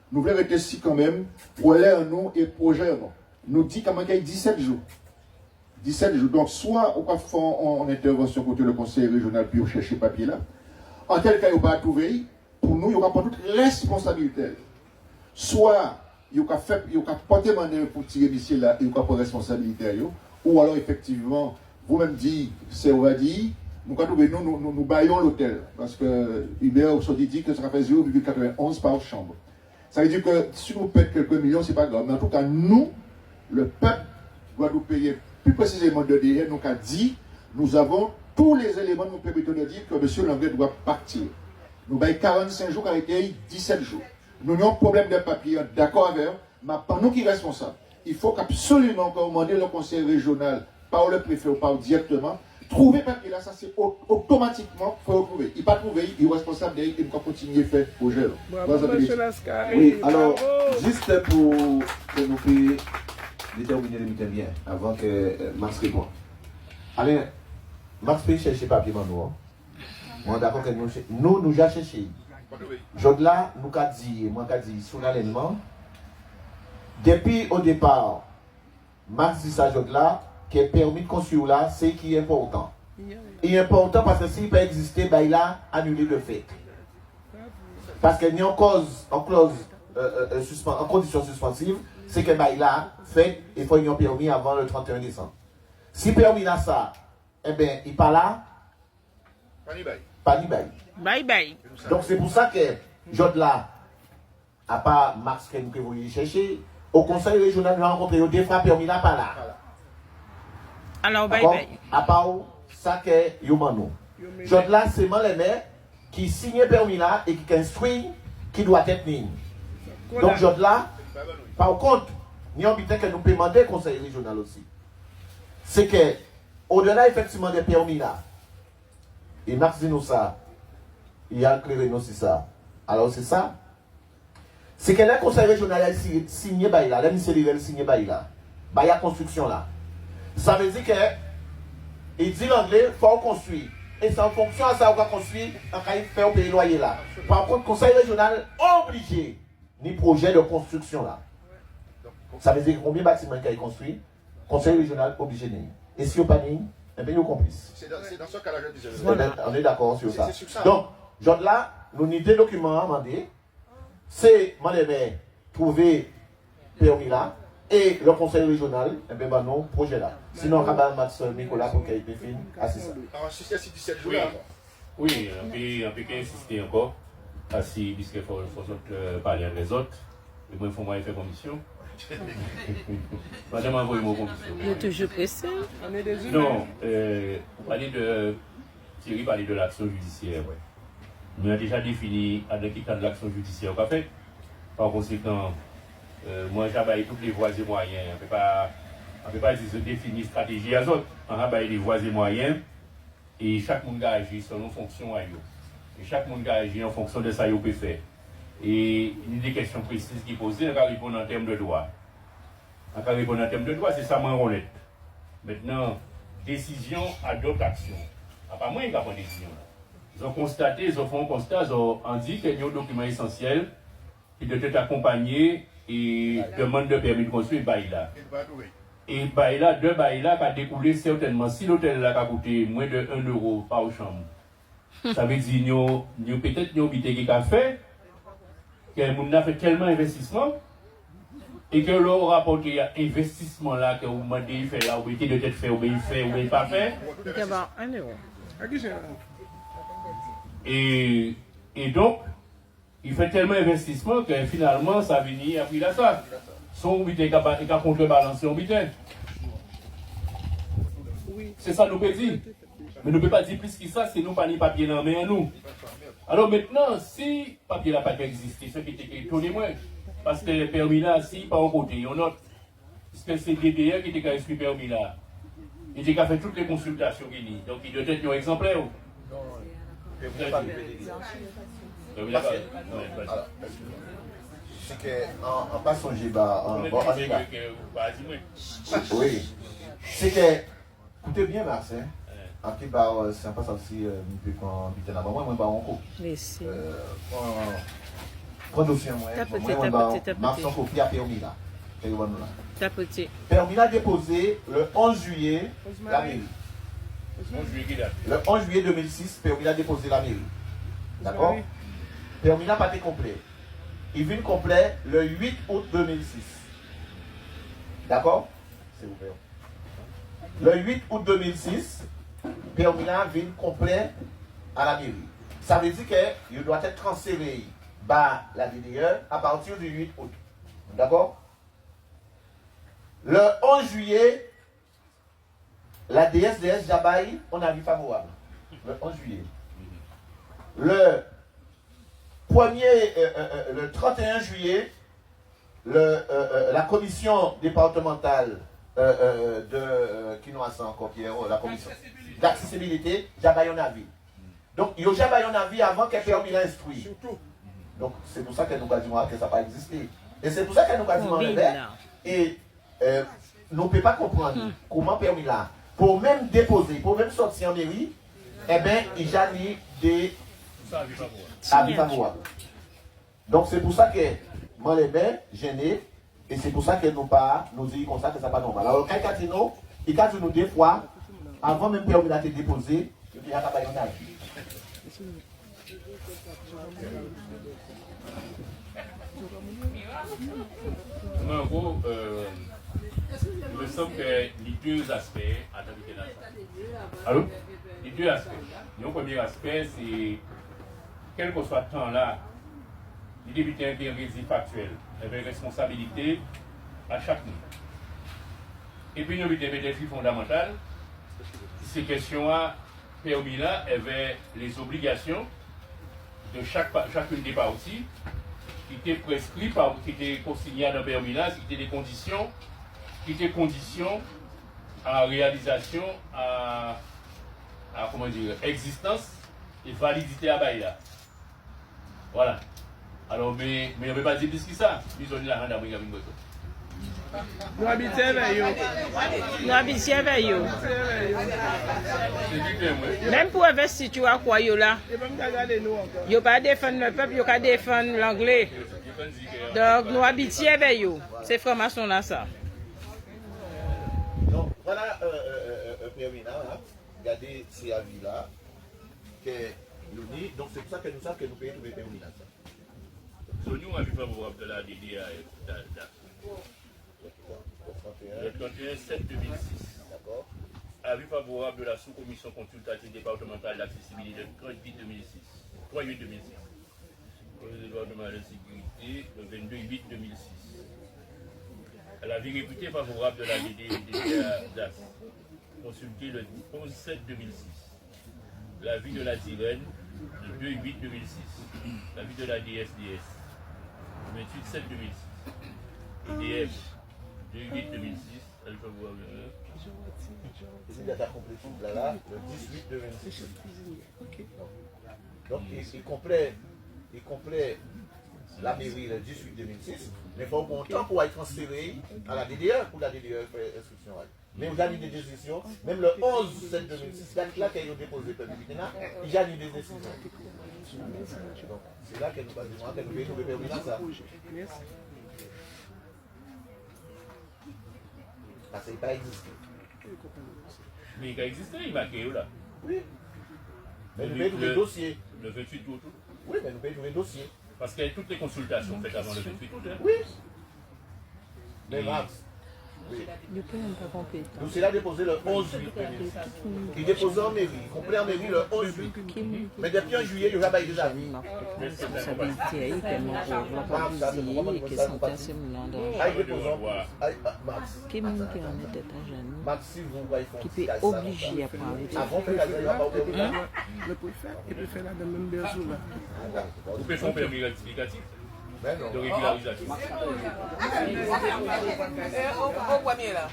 Nous voulons rester ici quand même, relais en nous et projet en nous. Nous dit qu'il y a 17 jours. 17 jours. Donc, soit on va faire en intervention côté le conseil régional pour chercher ce papier-là. En tel cas, il n'y a pas à trouver. Pour nous, il y aura pas toute responsabilité. Soit, il y a porté main pour tirer d'ici là, il y a pas de responsabilité. Ou alors, effectivement, vous-même dites, c'est on va dire, nous baillons l'hôtel. Parce que Hubert dit que ça fait 0,91 par chambre. Ça veut dire que si nous payons quelques millions, ce n'est pas grave. Mais en tout cas, nous, le peuple, doit nous payer plus précisément de derrière. Nous avons dit, nous avons tous les éléments nous permettant de dire que M. Langlais doit partir. Nous avons 45 jours, qui a été 17 jours. Nous avons un problème de papier, d'accord avec eux, mais pas nous qui sommes responsables. Il faut qu'absolument demander le conseil régional, par le préfet ou par directement, trouver papier là, ça c'est automatiquement, il faut trouver. Il ne pas trouver, il est responsable et il va continuer à faire le projet. Oui, alors, juste pour que nous puissions déterminer les bien, avant que Max réponde. Allez, Max peut chercher papier maintenant. Moi d'accord que nous avons cherché. Jodla, nous avons dit, moi j'ai dit, solennellement, depuis au départ, Max dit ça, Jodla, que le permis de construire là, c'est qui est important. Il est important parce que s'il peut exister, ben, il a annulé le fait. Parce qu'il y a en condition suspensive, c'est que ben, il a fait, il faut un permis avant le 31 décembre. Si le permis a ça, eh bien, il n'est pas là, pas ni bail. Bye bye. Donc c'est pour ça que Jodla, à part Max que vous voulez chercher, au conseil régional, nous avons rencontré au défra permis là, pas là. Alors, bye bye. À part ça que Yomano. Jodla, c'est moi les maires qui signe permis là et qui instruit qui doit être ligne. Donc Jodla, par contre, nous avons que nous pouvons demander au conseil régional aussi. C'est que, au-delà effectivement des permis là, et Max dit nous ça, il a éclairé nous aussi ça. Alors c'est ça. C'est que le conseil régional a signé là, le ministère a signé là, il y a construction là. Ça veut dire que Il dit l'anglais, il faut construire. Et c'est en fonction de ça qu'on va construire, on va faire payer loyer là. Par contre, le conseil régional obligé, ni projet de construction là. Ça veut dire combien de bâtiments qu'il a construit, le conseil régional obligé de nier. Et si on pas nier, eh bien, il est complice. C'est dans ce cas-là que je disais. Voilà. On est d'accord sur ça. Donc, genre là, nous avons des documents à demander. C'est, moi, trouver permis là. Et le conseil régional, eh bien, non, projet là. Sinon, on va mettre Nicolas pour qu'il ait fini. Ah, c'est ça. Alors, si c'est 17 jours Oui, là. oui, on peut insister encore. Si, puisqu'il faut parler avec les autres, mais moi, il faut moi faire condition. Madame, envoyez moi condition. Il est toujours pressé. Non, Thierry parlait de l'action judiciaire. Nous avons déjà défini à quel cadre de l'action judiciaire qu'on a fait. Par conséquent, moi j'ai toutes les voies et moyens. On ne peut pas définir stratégie à autres. On a les voies et moyens et chaque monde agit selon fonction à eux. Et chaque monde agit en fonction de ça qu'il peut faire. Et il y a des questions précises qui posent, on va répondre en termes de droit. On va répondre en termes de droit, c'est ça mon rôle. Maintenant, décision, adopte action. À part moi, il n'y a pas de décision. Ils ont constaté, ils ont fait un constat, ils ont dit qu'il y a un document essentiel qui doit être accompagné et demande de permis de construire bail là. Et bail là, deux bail là qui a découlé certainement. Si l'hôtel là a coûté moins de 1 euro par chambre, ça veut dire que peut-être nous habité qui a fait, que nous avons fait tellement d'investissement et que l'on rapporté à investissement là que vous m'avez dit fait là, ou était peut-être fait, ou bien fait, ou bien pas fait. Et donc, il fait tellement d'investissement que finalement, ça vient après la salle. Son habité est à contrebalancer habité. C'est ça nous peut dire. Mais nous ne pouvons pas dire plus que ça, c'est nous pas ni papier dans la main nous. Alors maintenant, si le papier n'a pas existé, ce qui était étonné moi, parce que le permis là, si pas en côté, on note, parce que c'est DDR qui était inscrit permis là. Il a fait toutes les consultations qu'il y a. Donc il doit être un exemplaire. C'est qu'en passant, j'ai oui. C'est que, écoutez bien, Marcel. En qui c'est un passage aussi, quand on là-bas, moi, je vais Merci. Prends dossier, moi, Marcel copie à permis là. Permis là déposé le 11 juillet, la mairie. Le 11 juillet 2006, permis là déposé la mairie. D'accord? Permis là pas été complet. Il vient complet le 8 août 2006. D'accord? C'est ouvert. Le 8 août 2006, permis là vient complet à la mairie. Ça veut dire qu'il doit être transféré par la DDE à partir du 8 août. D'accord? Le 11 juillet, la DSDS Jabaï, on a vu favorable. Le 11 juillet. Le 31 juillet, la commission départementale qui nous a encore, qui est la commission d'accessibilité, Jabaï on a vu. Donc, il y a Jabaï on a vu avant qu'elle permis l'instruire. Donc, c'est pour ça qu'elle nous a dit que ça n'a pas existé. Et c'est pour ça qu'elle nous a dit et nous ne pouvons pas comprendre comment permis là, pour même déposer, pour même sortir en mairie, eh bien, il y a des avis favorables. Donc, c'est pour ça que moi, les mains, gênés, et c'est pour ça que nous disons comme ça que ça n'est pas normal. Alors, quand il y a nous deux fois, avant même permis là, déposé, il y a pas de avis. En gros, il me semble que les deux aspects à l'habiter là. Allô? Les deux aspects. Le premier aspect, c'est quel que soit le temps là, il débute un récit factuel, avec responsabilité à chaque niveau. Et puis, nous avons des défis fondamentaux. Ces questions-là, permis là, avaient les obligations de chacune des parties qui étaient prescrites, qui étaient consignées dans le permis là, qui étaient des conditions, à réalisation, à comment dire, existence et validité à bail là. Voilà. Alors, mais on ne peut pas dire plus que ça. Ils ont dit la rende à Briga Bingoto. Nous habitons avec eux. Nous habitons avec eux. Même pour investir, tu vois quoi, là. Ils ne pas défendre le peuple, ils ne défendre l'anglais. Donc, nous habitons avec eux. C'est franc-maçon là, ça. Donc, voilà un Péomina, hein. Regardez ces avis-là. Donc, c'est pour ça que nous savons que nous payons tous les Péomina. Nous, avis favorable de la DDAF. Le 31/7/2006. D'accord. Avis favorable de la sous-commission consultative départementale d'accessibilité le 38/2006. 3/8/2006. Le département de la sécurité le 22/8/2006. L'avis réputé favorable de la DDAF consulté le 11/7/2006. L'avis de la Sirène le 2/8/2006. L'avis de la DSDS le 28/7/2006. EDF 2/8/2006. Avis favorable. Il y a la complétude là, le 18/2006. Donc il complète la mairie le 18/2006, mais il faut bon temps pour être transféré à la DDR pour la DDR faire instruction. Mais vous avez des décisions, même le 11/7/2006, là qu'il a déposé le permis, il y a des décisions. Donc c'est là que nous basons, que nous payons le permis dans ça. Parce qu'il n'a pas existé. Mais il a existé, il m'a créé là. Oui. Mais nous payons tous les dossiers. Le 28 août. Oui, mais nous payons tous les dossiers. Parce qu'il y a toutes les consultations faites avant le 28 août. Hein. Oui. Mais Max. Oui. Nous, c'est là déposé le 11/8/2006. Il dépose en mairie, il complète en mairie le 11/8. Mais depuis en juillet, il n'y a pas eu des avis. Max, si vous voyez qui peut obliger à parler. Le préfet, il peut faire la même besoin là. Vous pouvez faire un permis rectificatif de régularisation. Au premier là.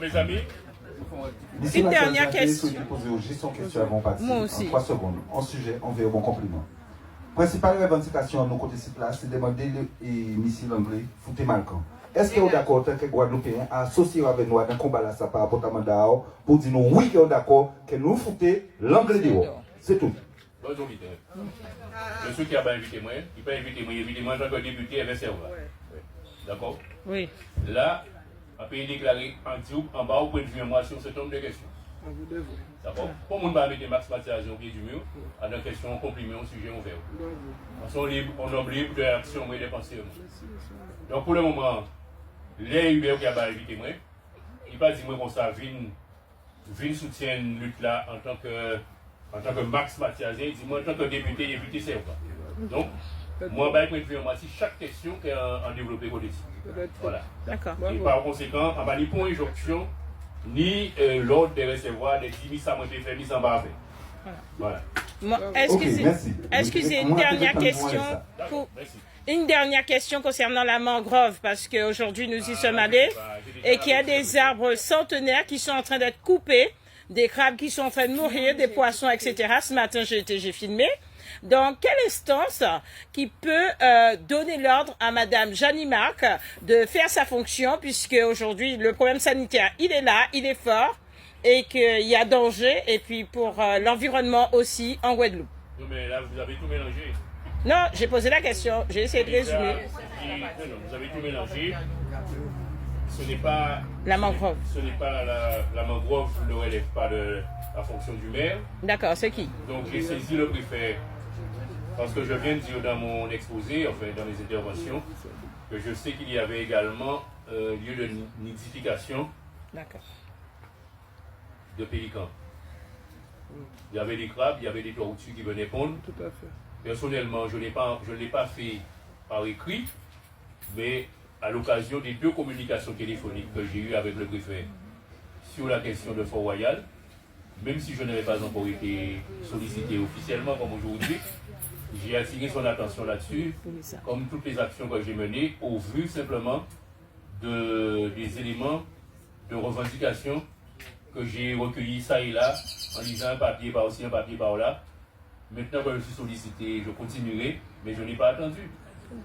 Mes amis, une dernière question. Moi aussi. En 3 secondes. En sujet, on veut un bon compliment. Principale revendication de nos côtés de là, c'est de demander le missile anglais foutez Malcan. Est-ce que vous êtes d'accord, en tant que Guadeloupéen, à associer avec nous dans le combat là, ça par rapport à mandat, pour dire nous oui, qu'on est d'accord, que nous foutez l'anglais dehors. C'est tout. Je suis qui a invité moi, il peut inviter moi en tant que député et serveur. D'accord? Oui. Là, on peut déclarer en bas au point de vue moi sur ce nombre de questions. D'accord? Pour le monde va mettre Max Mathias au pied du mur, à une question, compliment, sujet ouvert. On est libre de l'action et de pensée. Donc pour le moment, les Hubert qui a invité moi, il va dire moi comme ça, Vin soutient une lutte là en tant que Max Mathias, il dit moi en tant que député, invité c'est quoi. Donc, moi, je vais dire si chaque question qui est en développé côté. Voilà. D'accord. Et par conséquent, on va ni pour injonction, ni l'ordre de recevoir des 10 000 ça m'a fait, ni ça m'a fait. Voilà. Excusez, une dernière question. Une dernière question concernant la mangrove, parce qu'aujourd'hui nous y sommes allés et qu'il y a des arbres centenaires qui sont en train d'être coupés, des crabes qui sont en train de mourir, des poissons, etc. Ce matin, j'ai filmé. Donc, quelle instance qui peut donner l'ordre à Madame Jeannie Marc de faire sa fonction, puisque aujourd'hui le problème sanitaire, il est là, il est fort, et qu'il y a danger, et puis pour l'environnement aussi en Guadeloupe. Non, mais là, vous avez tout mélangé. Non, j'ai posé la question, j'ai essayé de résumer. Non, vous avez tout mélangé. Ce n'est pas la mangrove. Ce n'est pas la mangrove ne relève pas de la fonction du maire. D'accord, c'est qui? Donc j'ai saisi le préfet parce que je viens de dire dans mon exposé, enfin dans les interventions, que je sais qu'il y avait également lieu de nidification de pélicans. Il y avait des crabes, il y avait des tortues qui venaient pondre. Tout à fait. Personnellement, je ne l'ai pas fait par écrit, mais à l'occasion des 2 communications téléphoniques que j'ai eues avec le préfet sur la question de Fort-Royal, même si je n'avais pas encore été sollicité officiellement comme aujourd'hui, j'ai attiré son attention là-dessus, comme toutes les actions que j'ai menées, au vu simplement des éléments de revendication que j'ai recueillis ça et là, en lisant un papier par-ci, un papier par-là, Maintenant que je suis sollicité, je continuerai, mais je n'ai pas attendu.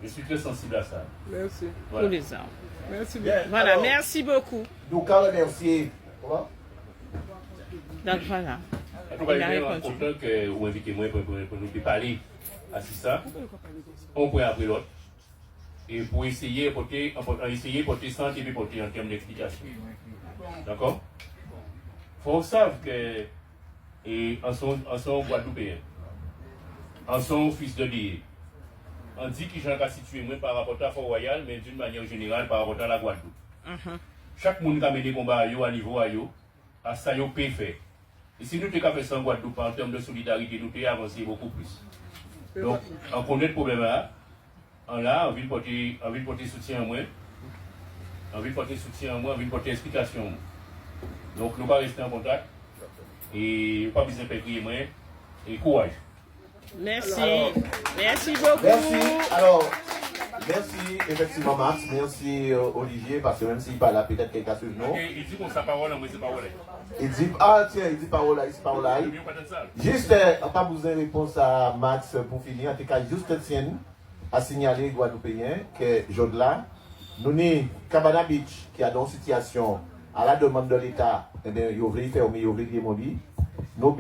Je suis très sensible à ça. Merci. Voilà. Tous les ans. Merci beaucoup. Voilà, alors, merci beaucoup. Donc, quand remercier. Donc voilà. En tout cas, je suis content que vous invitez moi pour nous parler à ça, un point après l'autre, et pour essayer de porter ça et porter en termes d'explication. D'accord? Il faut savoir que, en son Guadeloupéen, en son fils de Dieu, on dit qu'ils sont situés moins par rapport à Fort-Royal, mais d'une manière générale par rapport à la Guadeloupe. Chaque monde qui a mené des combats à niveau à ça, il peut faire. Et si nous avons fait ça en Guadeloupe, en termes de solidarité, nous pouvons avancer beaucoup plus. Donc, on connaît le problème là. On a envie de porter soutien à moi. Envie de porter soutien à moi, envie de porter explication. Donc, nous allons rester en contact. Et pas besoin de prier moi. Et courage. Merci. Merci beaucoup. Merci. Alors, merci effectivement Max, merci Olivier, parce que même s'il parle là, peut-être quelqu'un sur nous. Il dit qu'on sa parole, moi c'est parole. Il dit, il dit parole là, il dit parole là. Juste, pas besoin de réponse à Max pour finir. En tout cas, juste tienne à signaler Guadeloupéen que Jodla, nous sommes Cabana Beach qui a dans une situation à la demande de l'État, eh bien, il ouvre fermé, il ouvre démoli. Nous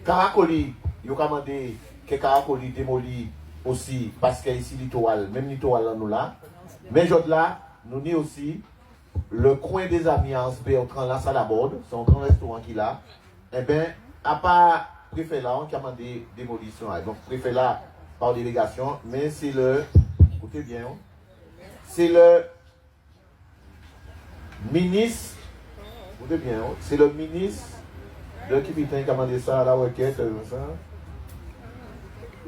Caracoli, il a commandé que Caracoli démoli aussi parce que ici littoral, même littoral nous là. Mais Jodla, nous sommes aussi le coin des amis en Bertrand, là, ça la borde, c'est un grand restaurant qu'il a. Eh bien, à part préfet là, on a demandé démolition. Donc, préfet là, par délégation, mais c'est le. Écoutez bien, c'est le ministre. Écoutez bien, c'est le ministre de qui a commandé ça à la requête. Ça.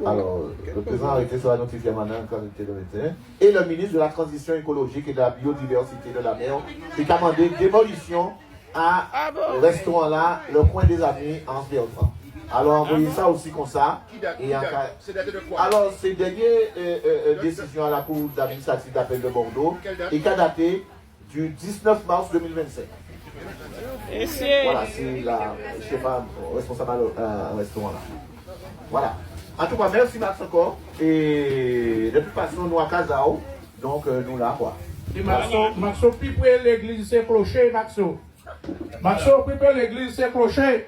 Alors, le président a arrêté sur la notification maintenant quand il était de l'État. Et le ministre de la Transition écologique et de la biodiversité de la mer qui a commandé démolition à le restaurant là, le coin des amis en Bertrand. Alors, envoyez ça aussi comme ça. Et alors, c'est dernière décision à la Cour d'administration d'appel de Bordeaux et qui a daté du 19 mars 2025. Voilà, c'est la responsable un restaurant là. Voilà. En tout cas, merci Max encore. Et de toute façon, nous à Casao, donc nous là quoi. Et Maxo, prépare l'église, c'est clocher, Maxo. Maxo, prépare l'église, c'est clocher.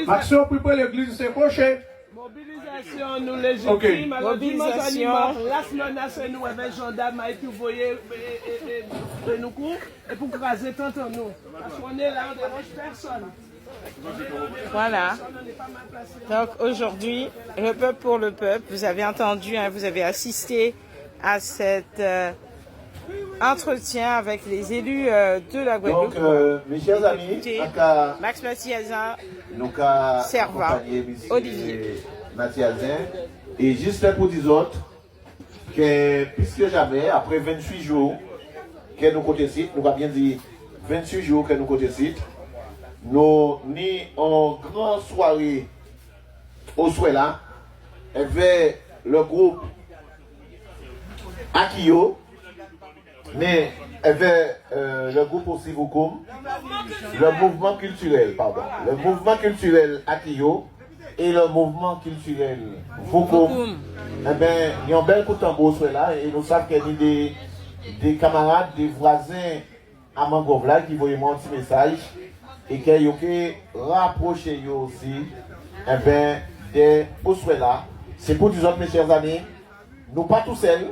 Maxo, prépare l'église, c'est clocher. Mobilisation, nous légitime. Alors, mobilisation. La semaine, c'est nous avec gendarme et puis vous voyez, nous cours. Et pour craser tant en nous. Parce qu'on est là, on ne dérange personne. Voilà. Donc aujourd'hui, le peuple pour le peuple, vous avez entendu, hein, vous avez assisté à cet entretien avec les élus de la Guadeloupe. Donc, mes chers amis, Max Mathiazin, Serva, Olivier Mathiazin, et juste pour dire autres, que plus que jamais, après 28 jours que nous côté site, nous va bien dire 28 jours que nous côté site, nous ni en grande soirée au souhait là, avec le groupe Akio, mais avec le groupe aussi Vukum, le mouvement culturel, pardon, le mouvement culturel Akio et le mouvement culturel Vukum. Eh bien, il y a un bel coup de tambour au souhait là, et nous savons qu'il y a des camarades, des voisins à Mangovla qui voient moi un petit message. Et qu'il y a rapproché aussi des souhaits là. C'est pour nous autres, mes chers amis, nous pas tous seuls.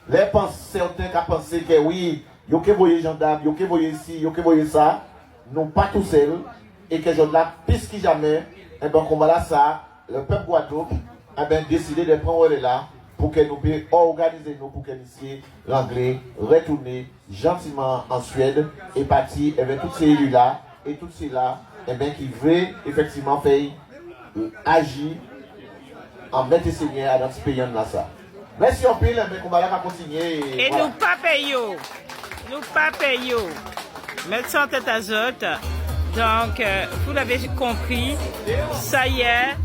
Certains qui pensent que oui, il y a que voyer gendarme, il y a que voyer ici, il y a que voyer ça. Nous pas tous seuls. Et que je là, plus que jamais, comme voilà ça, le peuple Guadeloupe a décidé de prendre là pour que nous puissions organiser nous pour que nous l'anglais retourner gentiment en Suède et partir avec tous ces élus-là et tous ces-là qui veulent effectivement faire agir en mettre Seigneur à notre pays là ça. Merci en pile, mais on va continuer. Et voilà. Nous pas payons. Nous pas payons. Mettre ça en tête azote. Donc, vous l'avez compris, ça y est.